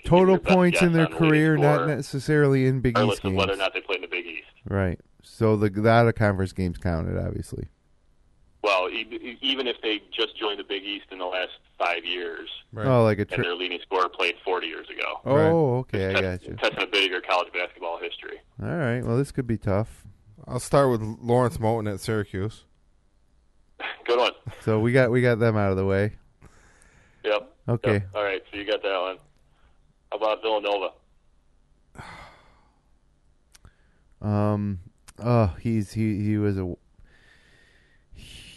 total points in their career, not necessarily in Big East games. Whether or not they played in the Big East. Right. So the out-of-conference games counted, obviously. Well, even if they just joined the Big East in the last 5 years, right. Oh, like and their leading scorer played 40 years ago. Oh, right. Okay, I got you. Testing a bit of your college basketball history. All right, well, this could be tough. I'll start with Lawrence Moten at Syracuse. Good one. So we got them out of the way. Yep. Okay. Yep. All right, so you got that one. How about Villanova?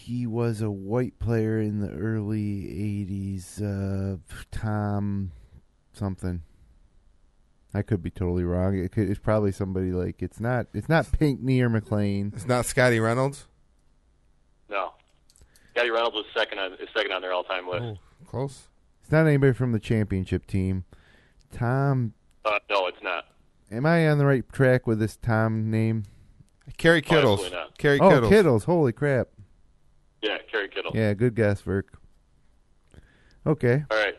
He was a white player in the early 80s. Tom something. I could be totally wrong. It's probably somebody like it's not Pinckney or McLean. It's not Scotty Reynolds. No, Scotty Reynolds was second on their all-time list. Oh, close. It's not anybody from the championship team. Tom. No, it's not. Am I on the right track with this Tom name? Kerry Kittles. Absolutely not. Kerry Kittles. Kittles. Holy crap. Yeah, Kerry Kittles. Yeah, good guess, Virk. Okay. All right.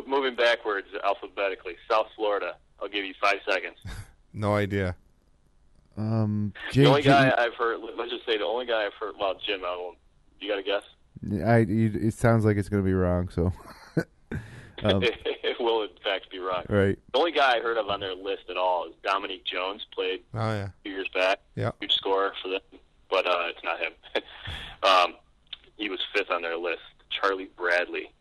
Moving backwards alphabetically. South Florida. I'll give you 5 seconds. No idea. The only guy I've heard. Let's just say the only guy I've heard. Well, Jim. You got a guess? It sounds like it's going to be wrong. So. It will in fact be wrong. Right. The only guy I heard of on their list at all is Dominique Jones. Played a few years back. Yeah. Huge scorer for them, but it's not him. He was 5th on their list. Charlie Bradley,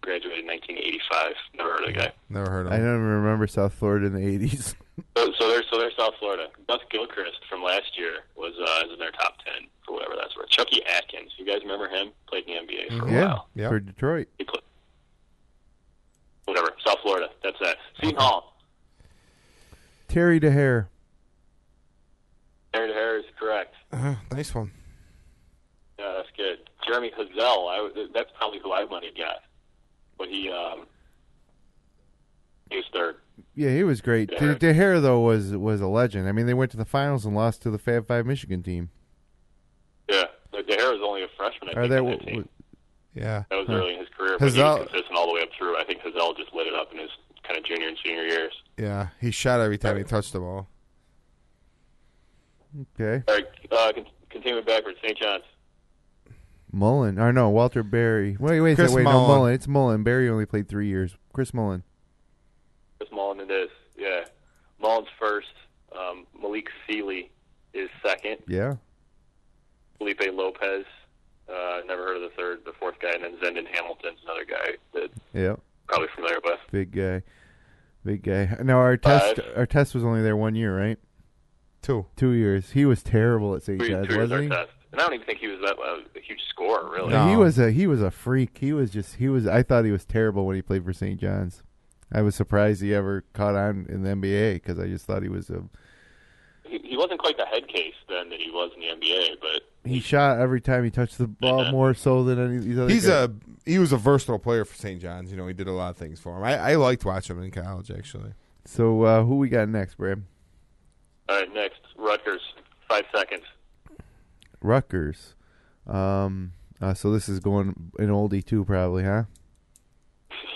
graduated in 1985. Never heard of the guy. Never heard of him. I don't remember South Florida in the 80s. So they're South Florida. Gus Gilchrist from last year was in their top 10 for whatever that's worth. Chucky Atkins, you guys remember him? Played in the NBA for a while. Yeah, for Detroit. He played. Whatever, South Florida. That's that. Seton Hall. Terry DeHare. Terry DeHare is correct. Nice one. Yeah, that's good. Jeremy Hazel. That's probably who I might have guessed, but he was third. Yeah, he was great. DeHare though was a legend. I mean, they went to the finals and lost to the Fab Five Michigan team. Yeah, DeHare was only a freshman. I think, on that team. Yeah, that was early in his career, but he was consistent all the way up through. I think Hazel just lit it up in his kind of junior and senior years. Yeah, he shot every time he touched the ball. Okay. All right, continuing backwards, St. John's. Mullen. Or no, Walter Berry. Wait, no, Mullen. It's Mullen. Berry only played 3 years. Chris Mullen. Chris Mullen it is, yeah. Mullen's first. Malik Sealy is second. Yeah. Felipe Lopez. Never heard of the fourth guy. And then Zendon Hamilton's another guy that probably familiar with. Big guy. Now, our test was only there 1 year, right? 2 years. He was terrible at St. John's, wasn't he? Test. And I don't even think he was that a huge scorer, really. No. He was a freak. I thought he was terrible when he played for St. John's. I was surprised he ever caught on in the NBA because I just thought he was a. He wasn't quite the head case then that he was in the NBA, but he shot every time he touched the ball more so than any of these other guys. He was a versatile player for St. John's. You know, he did a lot of things for him. I liked watching him in college, actually. So who we got next, Bram? All right, next Rutgers. 5 seconds. Rutgers. So this is going an oldie too, probably, huh?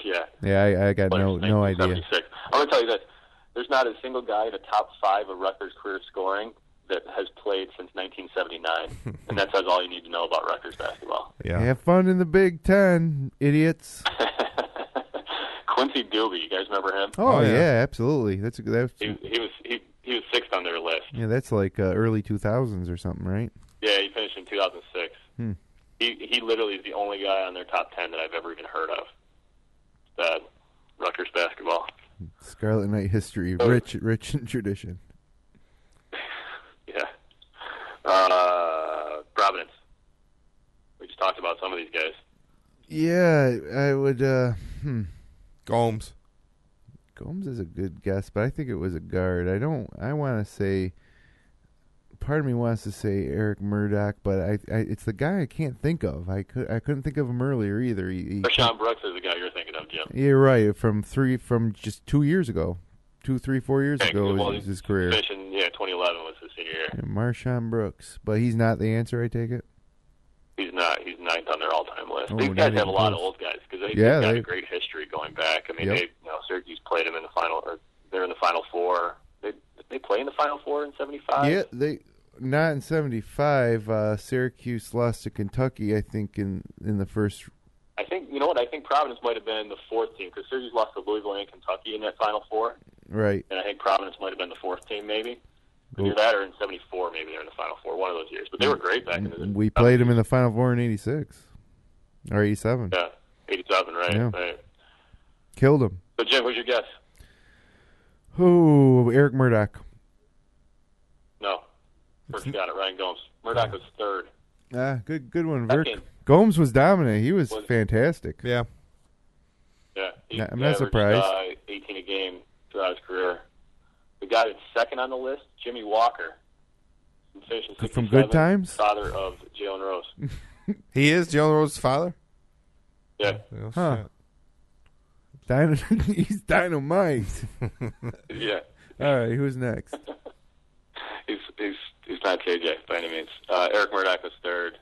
Yeah. Yeah, I got no idea. I'm going to tell you this. There's not a single guy in the top 5 of Rutgers career scoring that has played since 1979. And that says all you need to know about Rutgers basketball. Yeah. Have fun in the Big Ten, idiots. Quincy Doobie, you guys remember him? Oh yeah, absolutely. He was 6th on their list. Yeah, that's like early 2000s or something, right? Yeah, he finished in 2006. He literally is the only guy on their top 10 that I've ever even heard of. Bad. Rutgers basketball. Scarlet Knight history, rich in tradition. Yeah. Providence. We just talked about some of these guys. Yeah, I would. Gomes. Gomes is a good guess, but I think it was a guard. I want to say. Part of me wants to say Eric Murdoch, but it's the guy I can't think of. I couldn't think of him earlier either. Rashawn Brooks is the guy you're thinking of, Jim. You're right. From just 2 years ago, 2, 3, 4 years ago was his career. 2011 was his senior year. Yeah, Marshawn Brooks, but he's not the answer. I take it. He's not. He's ninth on their all-time list. Oh, These guys have a lot of old guys because they've got a great history going back. I mean, Syracuse played them in the final, or they're in the Final Four. They play in the Final Four in '75. Yeah, they not in '75. Syracuse lost to Kentucky, I think, in the first. I think I think Providence might have been the fourth team because Syracuse lost to Louisville and Kentucky in that Final Four. Right. And I think Providence might have been the fourth team, maybe. Either that or in '74, maybe they're in the Final Four. One of those years, but they were great back in the day. We played them in the Final Four in '86 or '87. Yeah, '87, right? Yeah. Right. Killed them. So Jim, who's your guess? Who? Eric Murdoch. No. First got it. Ryan Gomes. Murdoch was third. Good one. Second. Gomes was dominant. He was fantastic. Yeah. Yeah. I'm not surprised. 18 a game throughout his career. The guy that's second on the list, Jimmy Walker. From Good Times? Father of Jalen Rose. He is Jalen Rose's father? Yeah. Huh. He's dynamite. Yeah. All right, who's next? He's not KJ by any means. Eric Murdoch was third.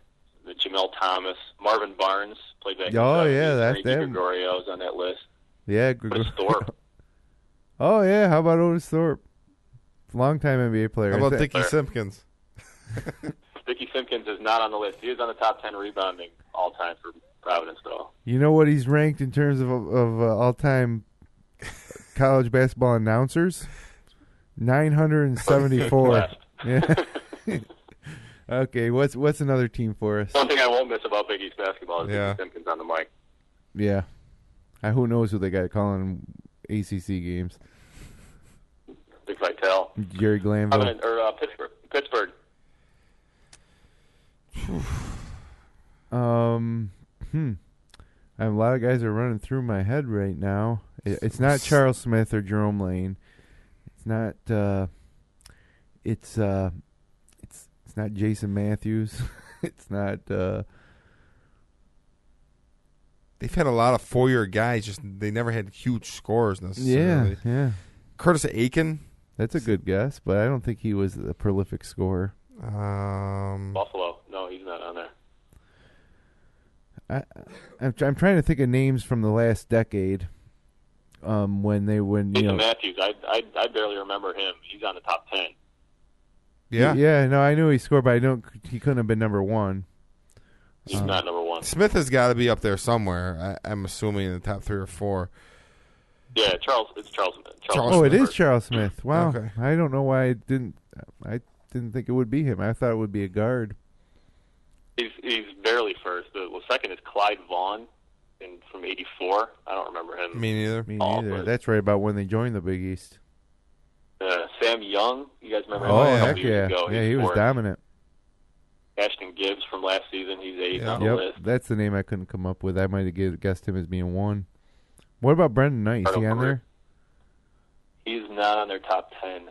Jamel Thomas, Marvin Barnes played back. That's them. Gregorio's on that list. Yeah, Otis Thorpe. Oh yeah, how about Otis Thorpe? Longtime NBA player. How about Dickie Simpkins? Dickie Simpkins is not on the list. He is on the top 10 rebounding all time for Providence, though. You know what he's ranked in terms of all-time college basketball announcers? 974. Yeah. Okay, what's another team for us? One thing I won't miss about Big East basketball is Dickie Simpkins on the mic. Yeah. Who knows who they got calling ACC games? Dick Vitale. Jerry Glanville. Pittsburgh. A lot of guys are running through my head right now. It's not Charles Smith or Jerome Lane. It's not. It's not Jason Matthews. It's not. They've had a lot of 4-year guys. Just they never had huge scores necessarily. Yeah. Curtis Aiken. That's a good guess, but I don't think he was a prolific scorer. Buffalo. No, he's not on there. I'm trying to think of names from the last decade. When Jason Matthews, I barely remember him. He's on the top 10. Yeah. No, I knew he scored, but he couldn't have been number one. He's not number one. Smith has got to be up there somewhere. I'm assuming in the top 3 or 4. Yeah, it's Charles Smith. It is Charles Smith. Wow. Okay. I don't know why I didn't think it would be him. I thought it would be a guard. He's barely first. Second is Clyde Vaughn from '84. I don't remember him. Me neither. Me neither. That's right about when they joined the Big East. Sam Young, you guys remember him? Oh, heck yeah. Yeah, he was dominant. Ashton Gibbs from last season, he's 8th on the list. That's the name I couldn't come up with. I might have guessed him as being 1. What about Brendan Knight? Is he on there? He's not on their top 10.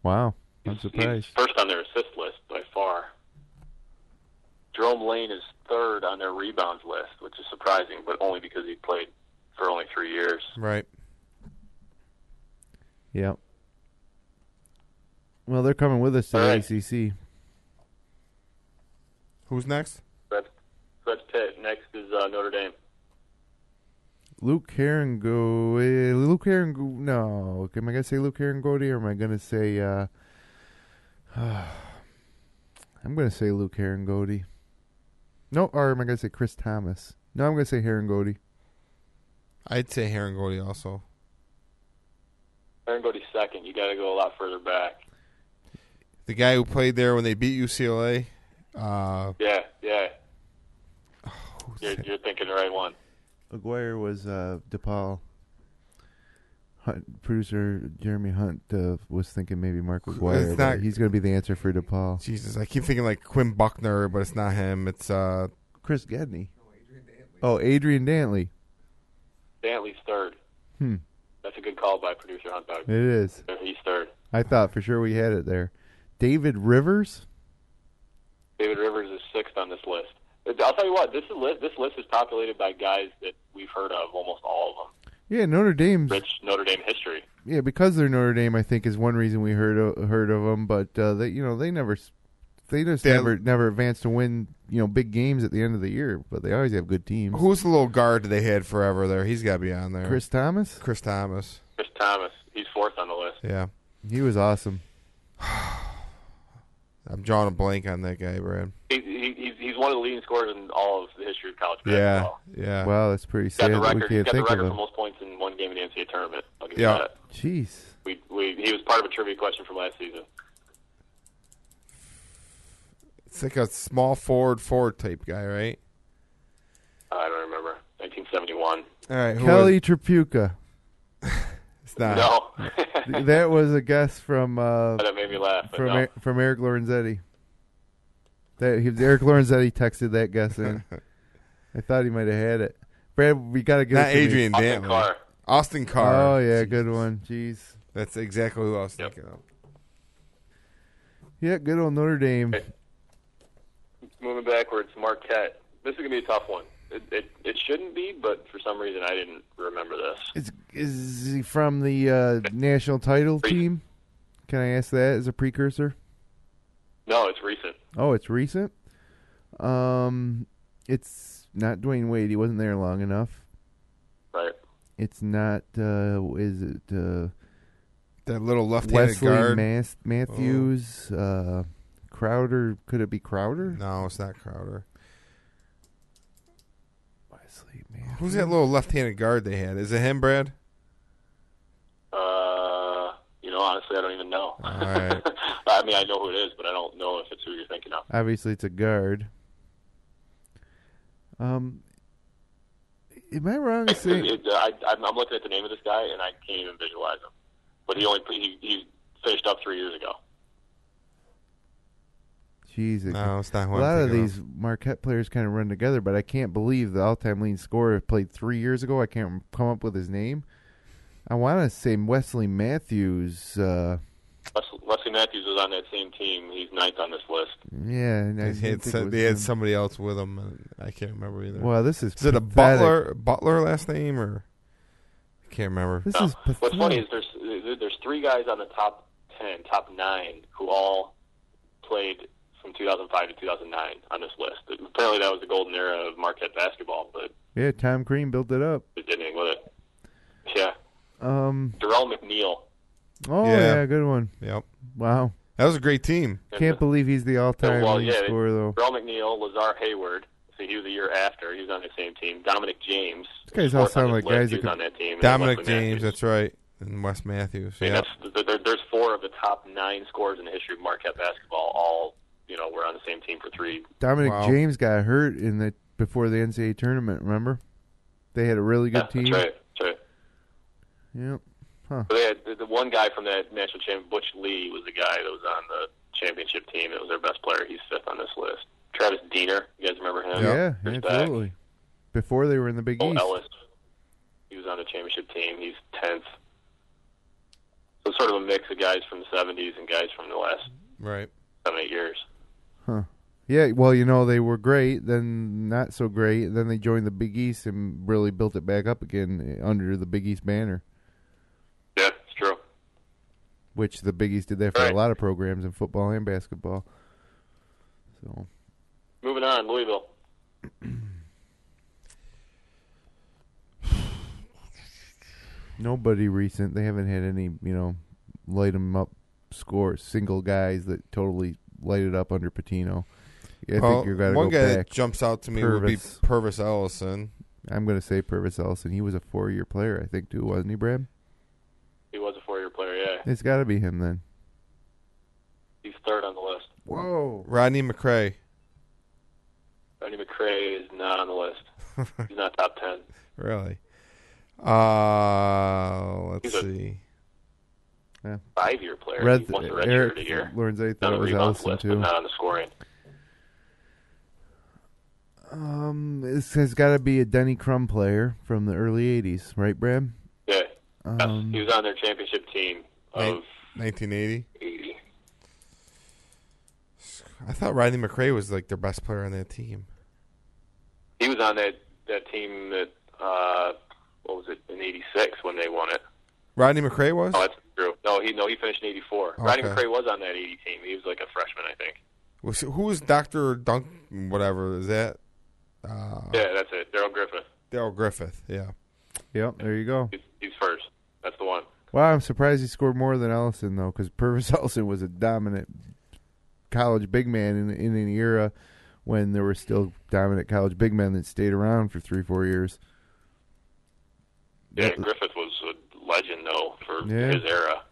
Wow. I'm surprised. He's first on their assist list by far. Jerome Lane is 3rd on their rebounds list, which is surprising, but only because he played for only 3 years. Right. Yep. Well, they're coming with us to the ACC. Who's next? That's Pitt. Next is Notre Dame. No. Am I going to say Luke Herringody or am I going to say... I'm going to say Luke Herringody. No, or am I going to say Chris Thomas? No, I'm going to say Herringody. I'd say Herringody also. Herringody's second. You got to go a lot further back. The guy who played there when they beat UCLA. Yeah. You're thinking the right one. Aguirre was DePaul. Producer Jeremy Hunt was thinking maybe Mark Aguirre. But he's going to be the answer for DePaul. Jesus, I keep thinking like Quinn Buckner, but it's not him. It's Chris Gedney. Adrian Dantley. Dantley's third. That's a good call by producer Hunt. It is. He's third. I thought for sure we had it there. David Rivers. David Rivers is sixth on this list. I'll tell you what, this list is populated by guys that we've heard of, almost all of them. Yeah, Notre Dame's rich Notre Dame history. Yeah, because they're Notre Dame, I think is one reason we heard of them. But they never advanced to win big games at the end of the year. But they always have good teams. Who's the little guard they had forever there? He's got to be on there. Chris Thomas. He's fourth on the list. Yeah, he was awesome. I'm drawing a blank on that guy, Brad. He's one of the leading scorers in all of the history of college basketball. Yeah. Wow, that's pretty sad. He's got the record for most points in one game in the NCAA tournament. I'll give you that. Jeez. He was part of a trivia question from last season. It's like a small forward type guy, right? I don't remember. 1971. All right, Kelly Tripucca. It's not. No. That was a guess from. That made me laugh. From Eric Lorenzetti. Eric Lorenzetti texted that guess in. I thought he might have had it. Brad, we got to get not Adrian Dantley. Austin Carr. Oh yeah, good one. Jeez, that's exactly who I was thinking of. Yeah, good old Notre Dame. Okay. Moving backwards, Marquette. This is gonna be a tough one. It shouldn't be, but for some reason I didn't remember this. Is he from the national title team? Can I ask that as a precursor? No, it's recent. Oh, it's recent? It's not Dwayne Wade. He wasn't there long enough. Right. It's not, is it... that little left-handed Wesley guard? Matthews, Crowder. Could it be Crowder? No, it's not Crowder. Wesley Matthews. Who's that little left-handed guard they had? Is it him, Brad? Honestly, I don't even know. All right. I mean, I know who it is, but I don't know if it's who you're thinking of. Obviously, it's a guard. Am I wrong in saying... I'm looking at the name of this guy, and I can't even visualize him. But he finished up 3 years ago. Jeez, no, it's not. A lot of these Marquette players kind of run together, but I can't believe the all-time leading scorer played 3 years ago. I can't come up with his name. I want to say Wesley Matthews. Wesley Matthews was on that same team. He's ninth on this list. Yeah, they had somebody else with him. And I can't remember either. Well, this is it a Butler last name or I can't remember. This is pathetic. What's funny is there's three guys on the top 10, top 9 who all played from 2005 to 2009 on this list. Apparently, that was the golden era of Marquette basketball, but yeah, Tom Crean built it up. It did anything with it. Yeah. Darrell McNeil. Oh, yeah, good one. Yep. Wow. That was a great team. Can't believe he's the all-time scorer, though. Darrell McNeil, Lazar Hayward. So he was the year after. He was on the same team. Dominic James. These guys all sound like guys that could... on that team. Dominic James, that's right. And Wes Matthews. Yeah. There's 4 of the top 9 scorers in the history of Marquette basketball. All, were on the same team for 3. Dominic James got hurt before the NCAA tournament, remember? They had a really good team. That's right. Yep. Huh. So they had the one guy from that national champion, Butch Lee, was the guy that was on the championship team. It was their best player. He's 5th on this list. Travis Diener, you guys remember him? Yeah, absolutely. Back. Before they were in the Big East. Ellis, he was on the championship team. He's 10th. So it's sort of a mix of guys from the 70s and guys from the last 7-8 years. Huh. Yeah, well, they were great, then not so great, then they joined the Big East and really built it back up again under the Big East banner. Yeah, it's true. Which the Big East did that for a lot of programs in football and basketball. So, moving on, Louisville. Nobody recent. They haven't had any, light them up single guys that totally light it up under Patino. I think you're going to go back. One guy that jumps out to me would be Purvis Ellison. I'm going to say Purvis Ellison. He was a 4-year player, I think, too, wasn't he, Brad? He was a 4-year player, yeah. It's got to be him then. He's 3rd on the list. Whoa. Rodney McCray. Rodney McCray McRae is not on the list. He's not top 10. Really? Let's see. 5-year player. He wants a Eric redshirt a year. Lorenzetti thought On it the was rebounds Ellison, list, too. but not on the scoring. This has got to be a Denny Crum player from the early 80s, right, Brad? Yeah. Yes. He was on their championship team of 1980. 80. I thought Rodney McRae was like their best player on that team. He was on that team that, what was it, in 86 when they won it. Rodney McRae was? Oh, that's true. No, he finished in 84. Okay. Rodney McRae was on that 80 team. He was like a freshman, I think. Who was Dr. Dunk, whatever, is that? Yeah, that's it. Daryl Griffith, yeah. Yep, there you go. He's first. That's the one. Wow, I'm surprised he scored more than Ellison, though, because Purvis Ellison was a dominant college big man in an era when there were still dominant college big men that stayed around for 3-4 years. Yeah, Griffith was a legend, though, for his era.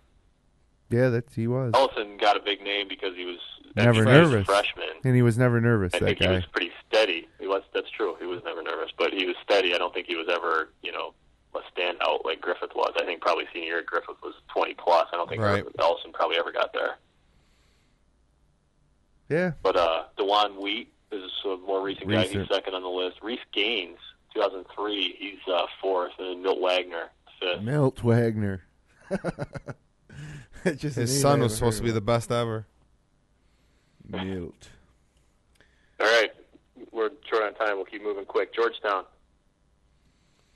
Yeah, he was. Ellison got a big name because he was never nervous. A freshman. And he was never nervous, I that think guy. He was pretty steady. That's true. He was never nervous, but he was steady. I don't think he was ever, a standout like Griffith was. I think probably senior year Griffith was 20-plus. I don't think Ellison probably ever got there. Yeah. But DeJuan Wheat is a more recent guy. He's second on the list. Reese Gaines, 2003, he's fourth. And then Milt Wagner, fifth. Milt Wagner. His son was supposed to be the best ever. Milt. All right. We're short on time. We'll keep moving quick. Georgetown.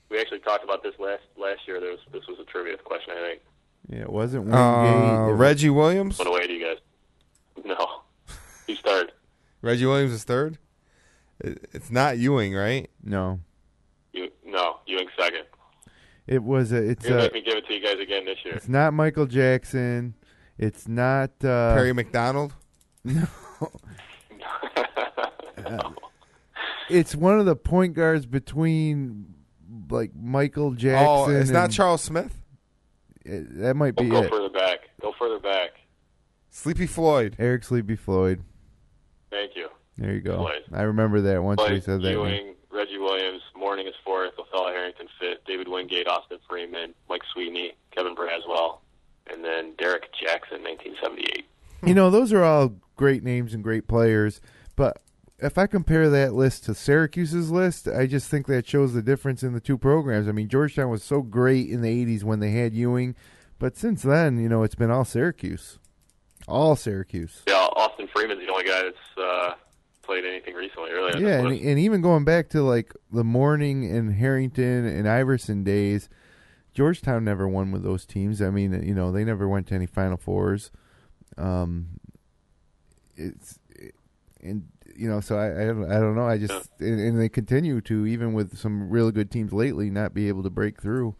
We actually talked about this last year. This was a trivia question, I think. Yeah, it wasn't Wingate. Reggie Williams? Went away to you guys. No. He's third. Reggie Williams is third? It's not Ewing, right? No. Ewing's second. It was let me give it to you guys again this year. It's not Michael Jackson. It's not Perry McDonald? No. It's one of the point guards between like Michael Jackson. Oh, it's not Charles Smith? That might be Go it. Go further back. Sleepy Floyd. Eric Sleepy Floyd. Thank you. There you go. Floyd. I remember that once we said that. Ewing, Reggie Williams, Mourning is fourth, Othello Harrington fifth, David Wingate, Austin Freeman, Mike Sweetney, Kevin Braswell, and then Derek Jackson, 1978. Those are all great names and great players, but if I compare that list to Syracuse's list, I just think that shows the difference in the two programs. I mean, Georgetown was so great in the 80s when they had Ewing, but since then, it's been all Syracuse. All Syracuse. Yeah, Austin Freeman's the only guy that's played anything recently, really. Yeah, and even going back to like the Mourning and Harrington and Iverson days, Georgetown never won with those teams. I mean, they never went to any Final Fours. So I don't know. I just and they continue to, even with some really good teams lately, not be able to break through,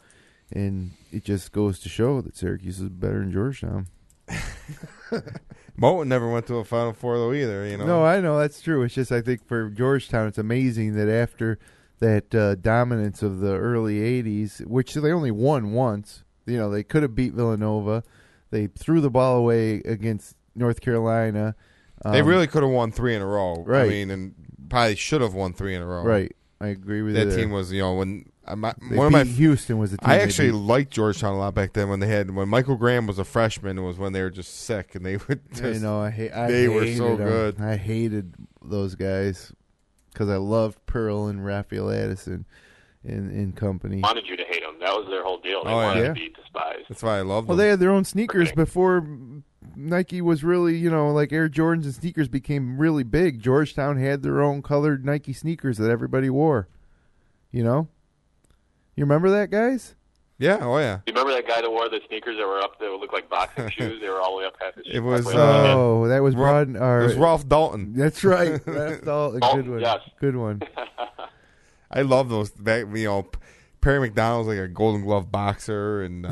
and it just goes to show that Syracuse is better than Georgetown. Moulton never went to a Final Four though either. No, I know that's true. It's just I think for Georgetown, it's amazing that after that dominance of the early '80s, which they only won once. They could have beat Villanova. They threw the ball away against North Carolina. They really could have won 3 in a row. Right. I mean, and probably should have won 3 in a row. Right. I agree with you. That team was, when Houston was the team. I actually liked Georgetown a lot back then when Michael Graham was a freshman. It was when they were just sick and they would just. They were so good. I hated those guys because I loved Pearl and Raphael Addison and company. Wanted you to hate them. That was their whole deal. They wanted to be despised. That's why I loved them. Well, they had their own sneakers before Nike was really, like Air Jordans and sneakers became really big. Georgetown had their own colored Nike sneakers that everybody wore. You remember that, guys? Yeah, oh yeah. You remember that guy that wore the sneakers that were up that would look like boxing shoes? They were all the way up half his shoes. It was that was Broad. It was Ralph Dalton. That's right, Ralph Dalton. Good one. Yes. Good one. I love those. Perry McDonald's like a Golden Glove boxer, and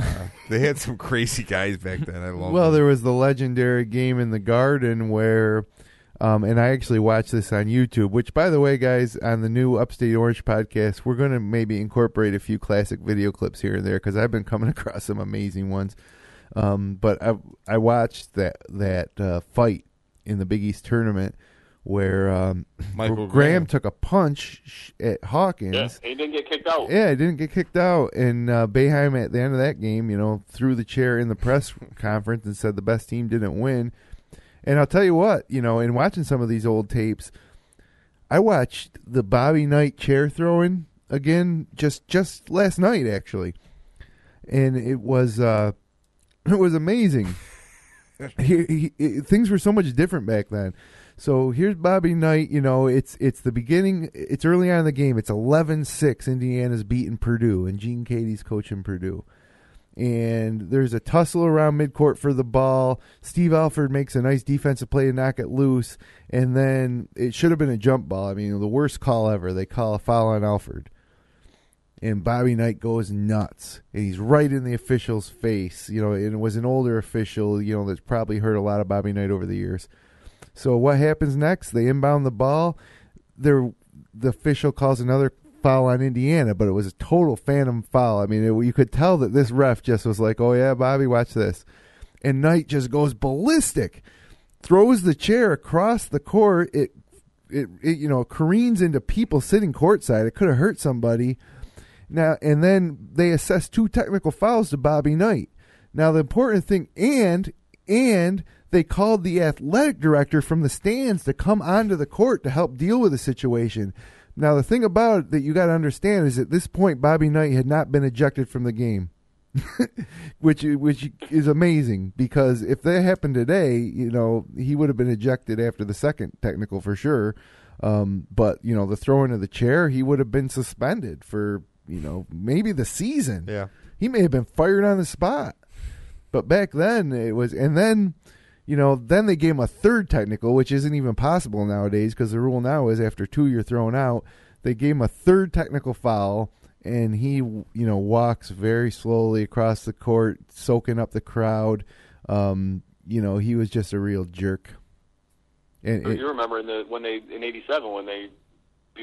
they had some crazy guys back then. I love. Well, them. there was the legendary game in the Garden where, and I actually watched this on YouTube. Which, by the way, guys, on the new Upstate Orange podcast, we're going to maybe incorporate a few classic video clips here and there because I've been coming across some amazing ones. But I watched that fight in the Big East tournament where Michael Graham took a punch at Hawkins. Yeah, he didn't get kicked out. Yeah, he didn't get kicked out. And Boeheim at the end of that game, threw the chair in the press conference and said the best team didn't win. And I'll tell you what, in watching some of these old tapes, I watched the Bobby Knight chair throwing again just last night, actually. And it was amazing. Things were so much different back then. So here's Bobby Knight. It's the beginning. It's early on in the game. It's 11-6. Indiana's beating Purdue, and Gene Katie's coaching Purdue. And there's a tussle around midcourt for the ball. Steve Alford makes a nice defensive play to knock it loose, and then it should have been a jump ball. I mean, the worst call ever. They call a foul on Alford. And Bobby Knight goes nuts. And he's right in the official's face. And it was an older official, that's probably heard a lot of Bobby Knight over the years. So what happens next? They inbound the ball. The official calls another foul on Indiana, but it was a total phantom foul. I mean, you could tell that this ref just was like, oh, yeah, Bobby, watch this. And Knight just goes ballistic, throws the chair across the court. It careens into people sitting courtside. It could have hurt somebody. Now, and then they assess 2 technical fouls to Bobby Knight. Now, the important thing, and they called the athletic director from the stands to come onto the court to help deal with the situation. Now, the thing about it that you got to understand is at this point, Bobby Knight had not been ejected from the game, which is amazing, because if that happened today, he would have been ejected after the second technical for sure. But, the throwing of the chair, he would have been suspended for, maybe the season. Yeah. He may have been fired on the spot. But back then it was, and then, then they gave him a third technical, which isn't even possible nowadays because the rule now is after 2 you're thrown out. They gave him a third technical foul, and he, walks very slowly across the court, soaking up the crowd. He was just a real jerk. And you remember in '87 when they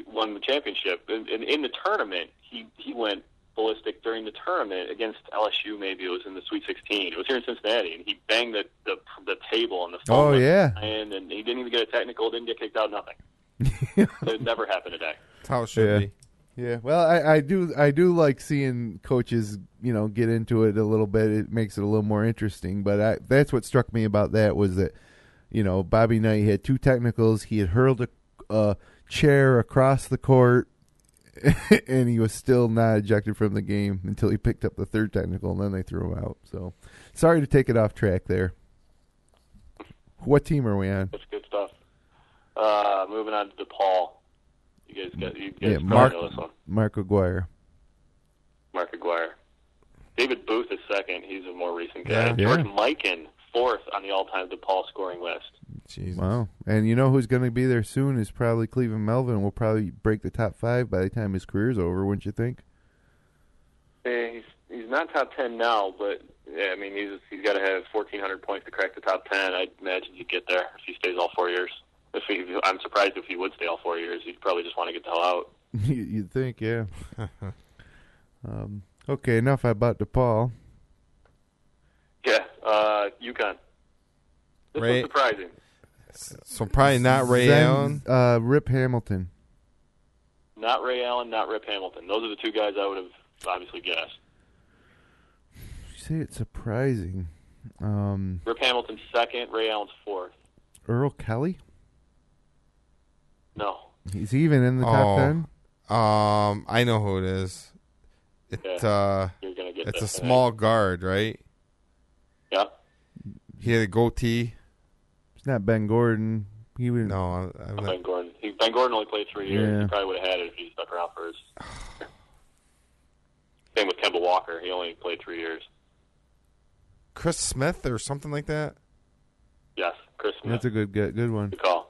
won the championship in the tournament, he went ballistic during the tournament against LSU. Maybe it was in the Sweet 16. It was here in Cincinnati, and he banged the table on the phone. Oh yeah, and he didn't even get a technical, didn't get kicked out, nothing. It never happened today. That's how it should be. Yeah, well, I do like seeing coaches, get into it a little bit. It makes it a little more interesting. But that's what struck me about that was that, Bobby Knight had 2 technicals. He had hurled a chair across the court, and he was still not ejected from the game until he picked up the third technical, and then they threw him out. So, sorry to take it off track there. What team are we on? That's good stuff. Moving on to DePaul. You guys know this one. Mark Aguirre. Mark Aguirre. David Booth is second. He's a more recent guy. Yeah. George Mikan, 4th on the all-time DePaul scoring list. Jesus. Wow. And you know who's going to be there soon is probably Cleveland Melvin. Will probably break the top 5 by the time his career's over, wouldn't you think? He's not top 10 now, but yeah, I mean he's got to have 1,400 points to crack the top 10. I'd imagine he'd get there if he stays all 4 years. I'm surprised if he would stay all 4 years. He'd probably just want to get the hell out. You'd think, yeah. Okay, enough about DePaul. Yeah, UConn. This was surprising. So probably not Ray Allen? Rip Hamilton. Not Ray Allen, not Rip Hamilton. Those are the 2 guys I would have obviously guessed. You say it's surprising. Rip Hamilton's 2nd, Ray Allen's 4th. Earl Kelly? No. He's even in the top 10? I know who it is. You're gonna get it's a small guard, right? Yeah. He had a goatee. It's not Ben Gordon. He would. No, not Ben Gordon. Ben Gordon only played 3 years. Yeah. He probably would have had it if he stuck around for his. Same with Kemba Walker. He only played 3 years. Chris Smith or something like that? Yes, Chris Smith. That's a good one. Good call.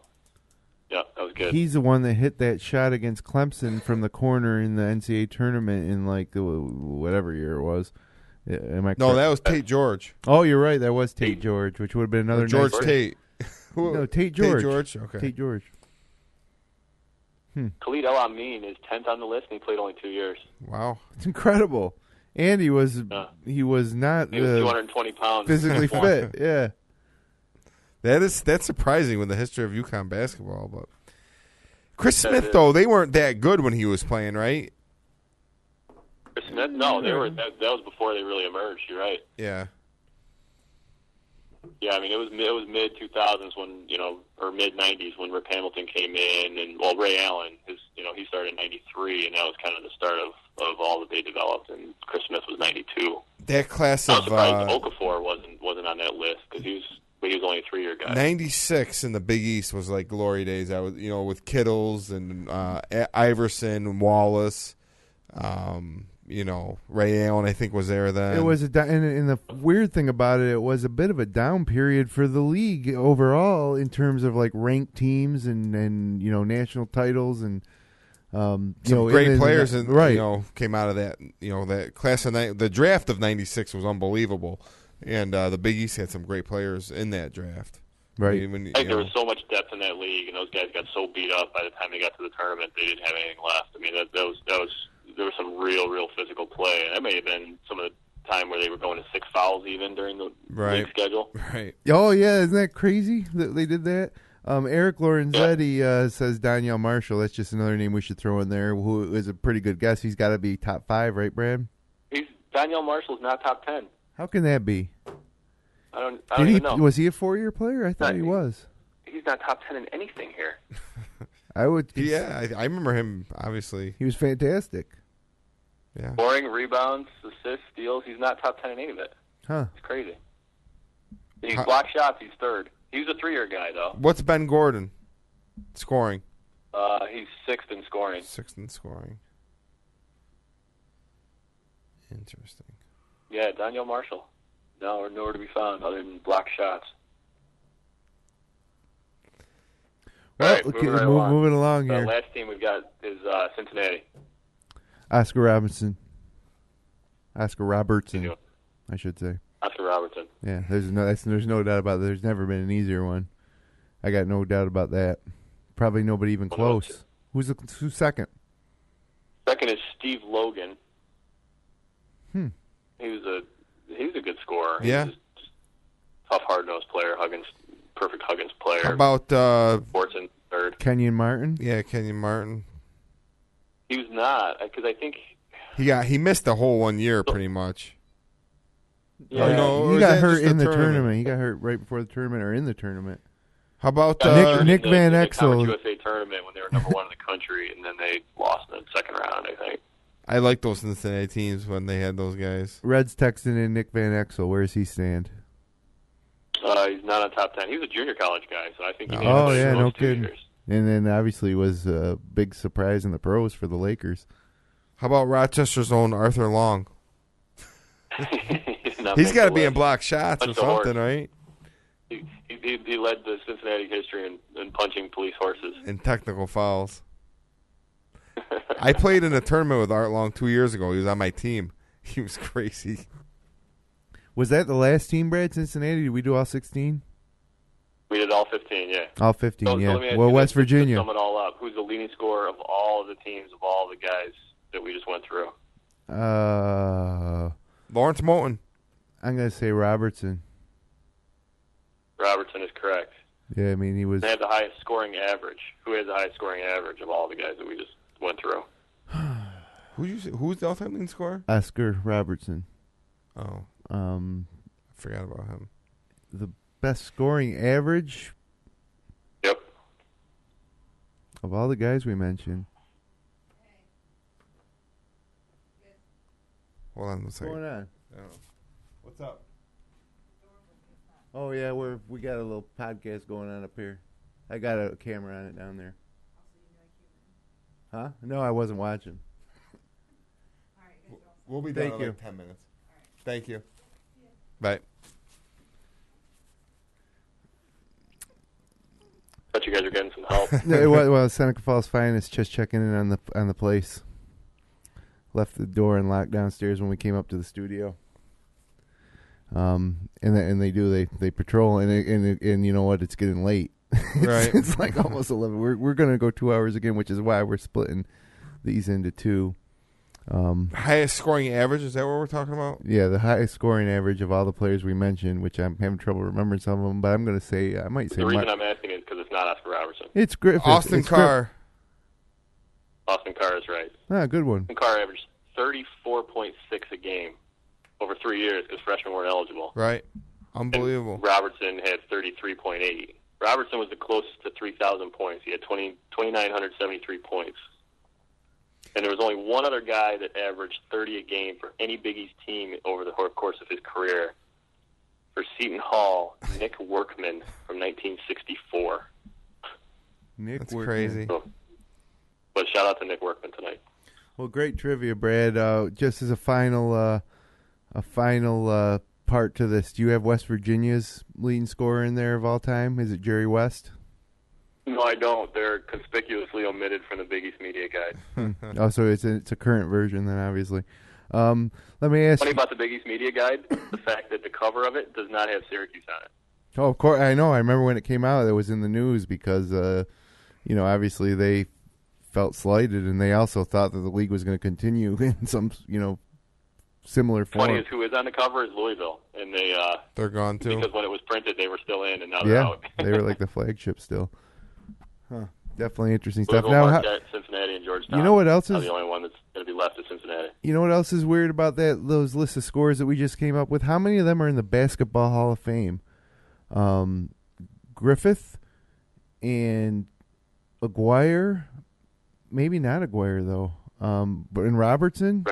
Yeah, that was good. He's the one that hit that shot against Clemson from the corner in the NCAA tournament in like whatever year it was. Am I correct? No, that was Tate George. Oh, you're right. That was Tate George, which would have been another George nice Tate. No, Tate George. Tate George. Okay. Tate George. Khalid El Amin is 10th on the list, and he played only 2 years. Wow, it's incredible. And he was not. He was 220 pounds, physically fit. Yeah. That's surprising with the history of UConn basketball. But Chris Smith, though, they weren't that good when he was playing, right? Chris Smith? No, they were. That was before they really emerged. You're right. Yeah. Yeah, I mean, it was mid 2000s when or mid 90s when Rip Hamilton came in, and Ray Allen, he started in 93, and that was kind of the start of all that they developed. And Chris Smith was 92. That class I was of surprised Okafor wasn't on that list because he was only a 3-year guy. 96 in the Big East was like glory days. I was with Kittles and Iverson, Wallace. Ray Allen, I think, was there then. It was and the weird thing about it was a bit of a down period for the league overall in terms of like ranked teams and national titles and some great players came out of that. That class of the draft of '96 was unbelievable, and the Big East had some great players in that draft. Right. I think there was so much depth in that league, and those guys got so beat up by the time they got to the tournament they didn't have anything left. I mean, there was some real physical play, and that may have been some of the time where they were going to 6 fouls even during the league schedule. Right. Oh yeah, isn't that crazy that they did that? Eric Lorenzetti says Danielle Marshall. That's just another name we should throw in there. Who is a pretty good guess? He's got to be top 5, right, Brad? Danielle Marshall's not top 10. How can that be? I don't even know. Was he a 4-year player? I thought he was. He's not top 10 in anything here. I would. Yeah, I remember him. Obviously, he was fantastic. Yeah. Scoring, rebounds, assists, steals. He's not top 10 in any of it. Huh. It's crazy. He's block shots. He's 3rd. He was a 3-year guy, though. What's Ben Gordon scoring? He's 6th in scoring. 6th in scoring. Interesting. Yeah, Danielle Marshall. Nowhere to be found other than block shots. Well, right, moving along here. The last team we've got is Cincinnati. Oscar Robertson, I should say. Oscar Robertson. Yeah, there's no doubt about that. There's never been an easier one. I got no doubt about that. Probably nobody even close. Who's second? Second is Steve Logan. He was a good scorer. Yeah. He was just tough, hard-nosed player. Perfect Huggins player. How about Sportson 3rd. Kenyon Martin? Yeah, Kenyon Martin. He was not, because I think he missed the whole 1 year pretty much. Yeah. He got hurt in the tournament. He got hurt right before the tournament or in the tournament. How about Nick Van Exel? The USA tournament when they were number 1 in the country, and then they lost in the second round, I think. I like those Cincinnati teams when they had those guys. Reds texting in Nick Van Exel. Where does he stand? He's not on top 10. He was a junior college guy, so I think he no kidding. And then obviously was a big surprise in the pros for the Lakers. How about Rochester's own Arthur Long? He's got to be in block shots or something, right? He led the Cincinnati history in punching police horses. And technical fouls. I played in a tournament with Art Long 2 years ago. He was on my team. He was crazy. Was that the last team, Brad, Cincinnati? Did we do all 16? We did all 15, yeah. All 15, so yeah. Well, West Virginia. To sum it all up, who's the leading scorer of all of the teams, of all the guys that we just went through? Lawrence Moulton. I'm going to say Robertson. Robertson is correct. Yeah, I mean, he was... They had the highest scoring average. Who had the highest scoring average of all the guys that we just went through? Who's the all-time leading scorer? Oscar Robertson. Oh. I forgot about him. The best scoring average? Yep. Of all the guys we mentioned. Hold on a second. What's going on? What's up? Oh, yeah, we got a little podcast going on up here. I got a camera on it down there. Huh? No, I wasn't watching. We'll be done in like 10 minutes. Thank you. Bye. Thought you guys were getting some help. Well, Seneca Falls Finest just checking in on the place. Left the door unlocked downstairs when we came up to the studio. And they patrol and you know what? It's getting late. Right. It's like almost 11. We're gonna go 2 hours again, which is why we're splitting these into two. Highest scoring average, is that what we're talking about? Yeah, the highest scoring average of all the players we mentioned, which I'm having trouble remembering some of them, but I'm going to say, I might say... The reason I'm asking is because it's not Oscar Robertson. It's Griffith. Austin Carr. Austin Carr is right. Ah, good one. Austin Carr averaged 34.6 a game over 3 years because freshmen weren't eligible. Right. Unbelievable. And Robertson had 33.8. Robertson was the closest to 3,000 points. He had 2,973 points. And there was only one other guy that averaged 30 a game for any Big East team over the course of his career. For Seton Hall, Nick Workman from 1964. That's crazy. But shout out to Nick Workman tonight. Well, great trivia, Brad. Just as a final part to this, do you have West Virginia's leading scorer in there of all time? Is it Jerry West? No, I don't. They're conspicuously omitted from the Big East Media Guide. Oh, so it's a current version then, obviously. Let me ask. Funny about the Big East Media Guide, the fact that the cover of it does not have Syracuse on it. Oh, of course, I know. I remember when it came out, it was in the news because, obviously they felt slighted, and they also thought that the league was going to continue in some, similar form. Funny is who is on the cover is Louisville, and they're gone too. Because when it was printed, they were still in, and now they're out. They were like the flagship still. Huh. Definitely interesting Louisville, stuff. Now, Marquette, Cincinnati, and Georgetown. You know what else is the only one that's going to be left is Cincinnati. You know what else is weird about those lists of scores that we just came up with? How many of them are in the Basketball Hall of Fame? Griffith and Aguirre. Maybe not Aguirre though. But in Robertson.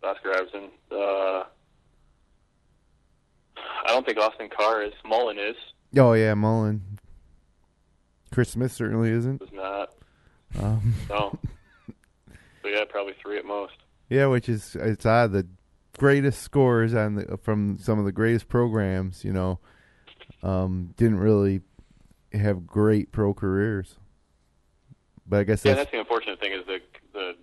Oscar Robertson. I don't think Austin Carr is. Mullen is. Oh yeah, Mullen. Chris Smith certainly isn't. Is not. No. So yeah, probably 3 at most. Yeah, which is it's odd. The greatest scores from some of the greatest programs, didn't really have great pro careers. But I guess that's the unfortunate thing is the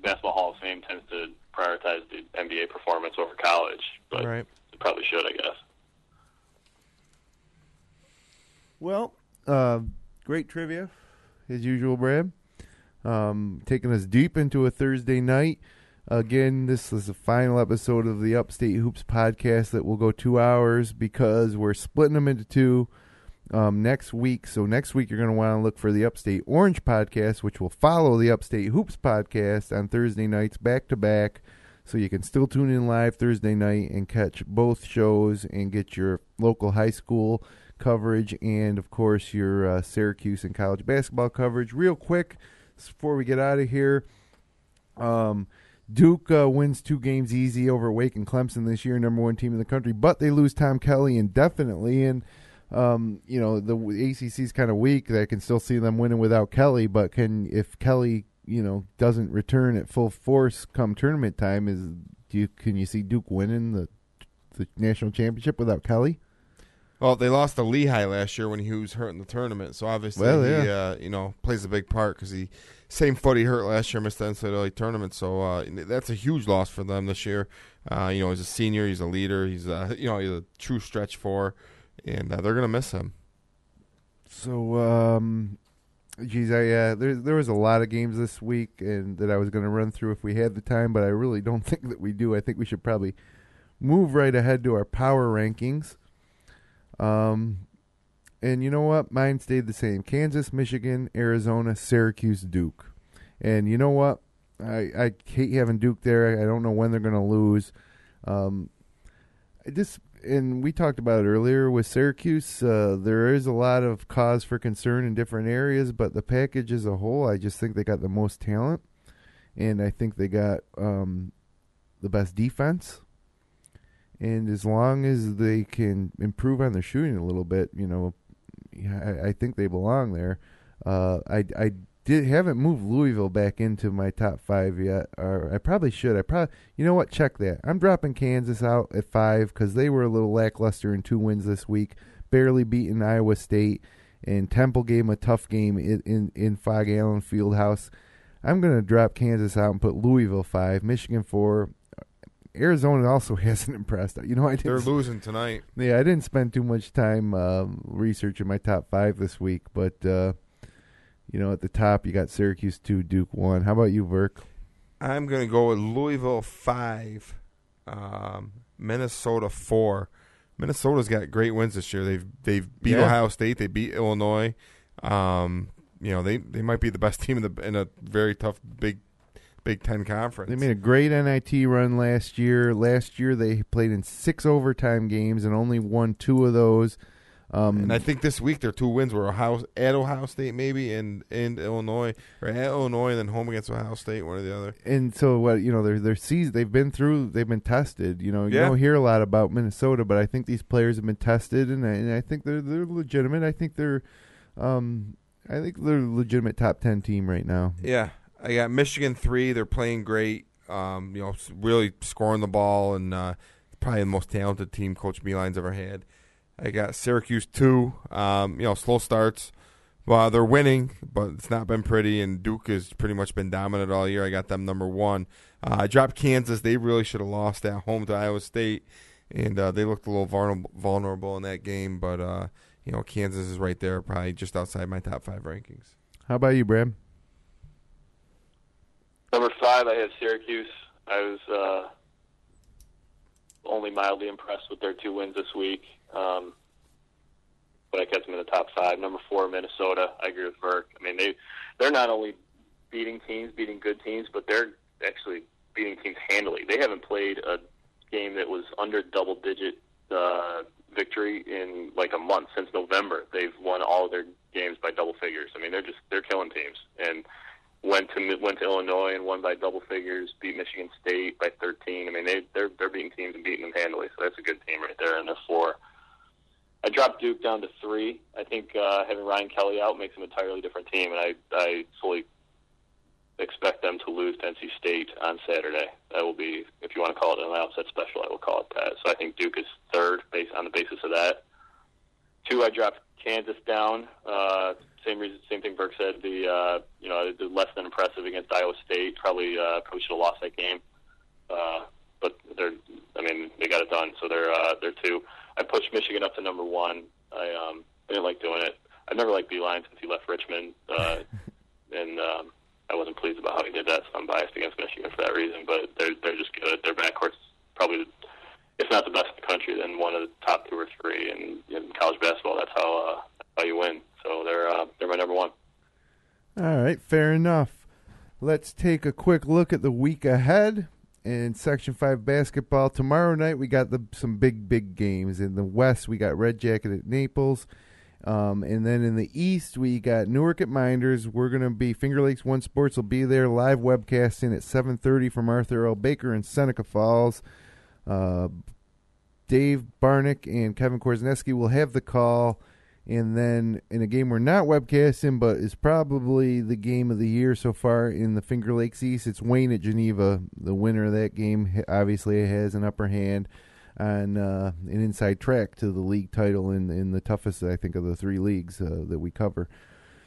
Basketball Hall of Fame tends to prioritize the NBA performance over college, but right. It probably should, I guess. Well, great trivia, as usual, Brad. Taking us deep into a Thursday night. Again, this is the final episode of the Upstate Hoops Podcast that will go 2 hours because we're splitting them into two next week. So next week you're going to want to look for the Upstate Orange Podcast, which will follow the Upstate Hoops Podcast on Thursday nights back-to-back. So you can still tune in live Thursday night and catch both shows and get your local high school coverage and, of course, your Syracuse and college basketball coverage. Real quick, before we get out of here, Duke wins 2 games easy over Wake and Clemson this year, number 1 team in the country, but they lose Tom Kelly indefinitely. And, the ACC's kind of weak. I can still see them winning without Kelly, but if Kelly, doesn't return at full force come tournament time, can you see Duke winning the national championship without Kelly? Well, they lost to Lehigh last year when he was hurt in the tournament, so obviously he plays a big part because same foot he hurt last year, missed the NCAA tournament, so that's a huge loss for them this year. He's a senior, he's a leader, he's he's a true stretch four, and they're going to miss him. So, there was a lot of games this week and that I was going to run through if we had the time, but I really don't think that we do. I think we should probably move right ahead to our power rankings. And you know what? Mine stayed the same. Kansas, Michigan, Arizona, Syracuse, Duke. And you know what? I hate having Duke there. I don't know when they're going to lose. And we talked about it earlier with Syracuse. There is a lot of cause for concern in different areas, but the package as a whole, I just think they got the most talent. And I think they got the best defense. And as long as they can improve on their shooting a little bit, I think they belong there. I haven't moved Louisville back into my top 5 yet, or I probably should. You know what? Check that. I'm dropping Kansas out at 5 because they were a little lackluster in 2 wins this week, barely beating Iowa State, and Temple gave them a tough game in Fog Allen Fieldhouse. I'm going to drop Kansas out and put Louisville 5, Michigan 4. Arizona also hasn't impressed. They're losing tonight. Yeah, I didn't spend too much time researching my top 5 this week, but at the top you got Syracuse 2, Duke 1. How about you, Verk? I'm going to go with Louisville 5, Minnesota 4. Minnesota's got great wins this year. They've beat Ohio State. They beat Illinois. They might be the best team in a very tough Big Ten conference. They made a great NIT run last year. Last year they played in 6 overtime games and only won 2 of those. And I think this week their 2 wins were at Ohio State maybe and Illinois, or at Illinois and then home against Ohio State, one or the other. And so their season they've been tested. You don't hear a lot about Minnesota, but I think these players have been tested, and I think they're legitimate. I think they're a legitimate top 10 team right now. Yeah, I got Michigan 3. They're playing great. Really scoring the ball, and probably the most talented team Coach Beeline's ever had. I got Syracuse 2. Slow starts. Well, they're winning, but it's not been pretty, and Duke has pretty much been dominant all year. I got them number 1. I dropped Kansas. They really should have lost at home to Iowa State, and they looked a little vulnerable in that game. But, Kansas is right there, probably just outside my top 5 rankings. How about you, Bram? Number 5, I have Syracuse. I was only mildly impressed with their 2 wins this week. But I kept them in the top 5. Number 4, Minnesota. I agree with Burke. I mean, they're not only beating good teams, but they're actually beating teams handily. They haven't played a game that was under double-digit victory in like a month since November. They've won all of their games by double figures. I mean, they're killing teams. And went to Illinois and won by double figures. Beat Michigan State by 13. I mean, they're beating teams and beating them handily. So that's a good team right there. And they're 4. I dropped Duke down to 3. I think having Ryan Kelly out makes them an entirely different team, and I fully expect them to lose to NC State on Saturday. That will be, if you want to call it an upset special, I will call it that. So I think Duke is 3rd based on the basis of that. 2, I dropped Kansas down. Same thing Burke said. The less than impressive against Iowa State. Probably should have lost that game. But they got it done. So they're 2. I pushed Michigan up to number 1. I didn't like doing it. I never liked Beeline since he left Richmond, and I wasn't pleased about how he did that. So I'm biased against Michigan for that reason. But they're just good. Their backcourt's probably, if not the best in the country, then one of the top 2 or 3 in college basketball. That's how you win. So they're my number 1. All right, fair enough. Let's take a quick look at the week ahead. In Section 5 basketball, tomorrow night we got some big games. In the West, we got Red Jacket at Naples. And then in the East, we got Newark at Minders. We're going to be, Finger Lakes One Sports will be there live webcasting at 7:30 from Arthur L. Baker in Seneca Falls. Dave Barnick and Kevin Korzneski will have the call. And then in a game we're not webcasting, but is probably the game of the year so far in the Finger Lakes East, it's Wayne at Geneva. The winner of that game obviously has an upper hand on an inside track to the league title in the toughest, I think, of the 3 leagues that we cover.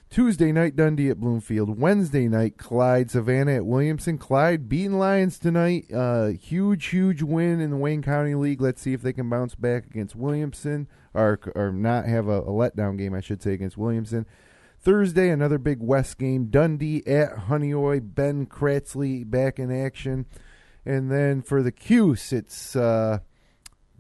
Tuesday night, Dundee at Bloomfield. Wednesday night, Clyde, Savannah at Williamson. Clyde beating Lions tonight. Huge win in the Wayne County League. Let's see if they can bounce back against Williamson, or not have a letdown game, I should say, against Williamson. Thursday, another big West game. Dundee at Honeoye. Ben Cratsley back in action. And then for the Cuse, it's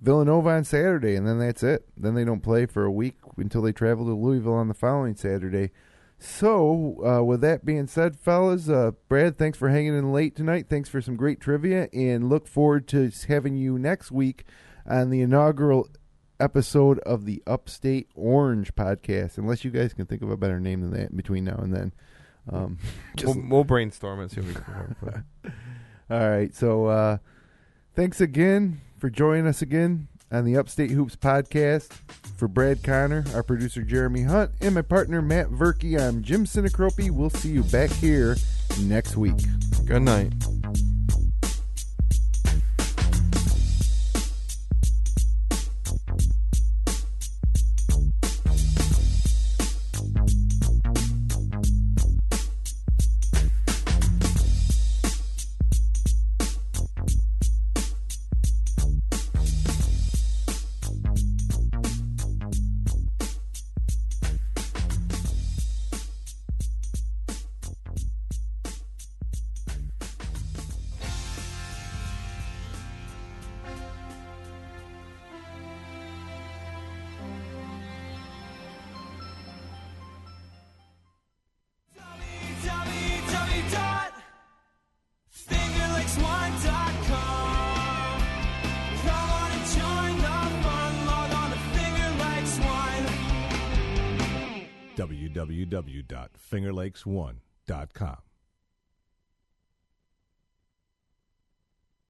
Villanova on Saturday, and then that's it. Then they don't play for a week until they travel to Louisville on the following Saturday. So, with that being said, fellas, Brad, thanks for hanging in late tonight. Thanks for some great trivia, and look forward to having you next week on the inaugural episode of the Upstate Orange Podcast, unless you guys can think of a better name than that between now and then. We'll brainstorm and see what we can work with. All right, so thanks again for joining us again on the Upstate Hoops Podcast. For Brad Connor, our producer Jeremy Hunt, and my partner Matt Verkey, I'm Jim Sinacropi. We'll see you back here next week. Good night. www.fingerlakes1.com.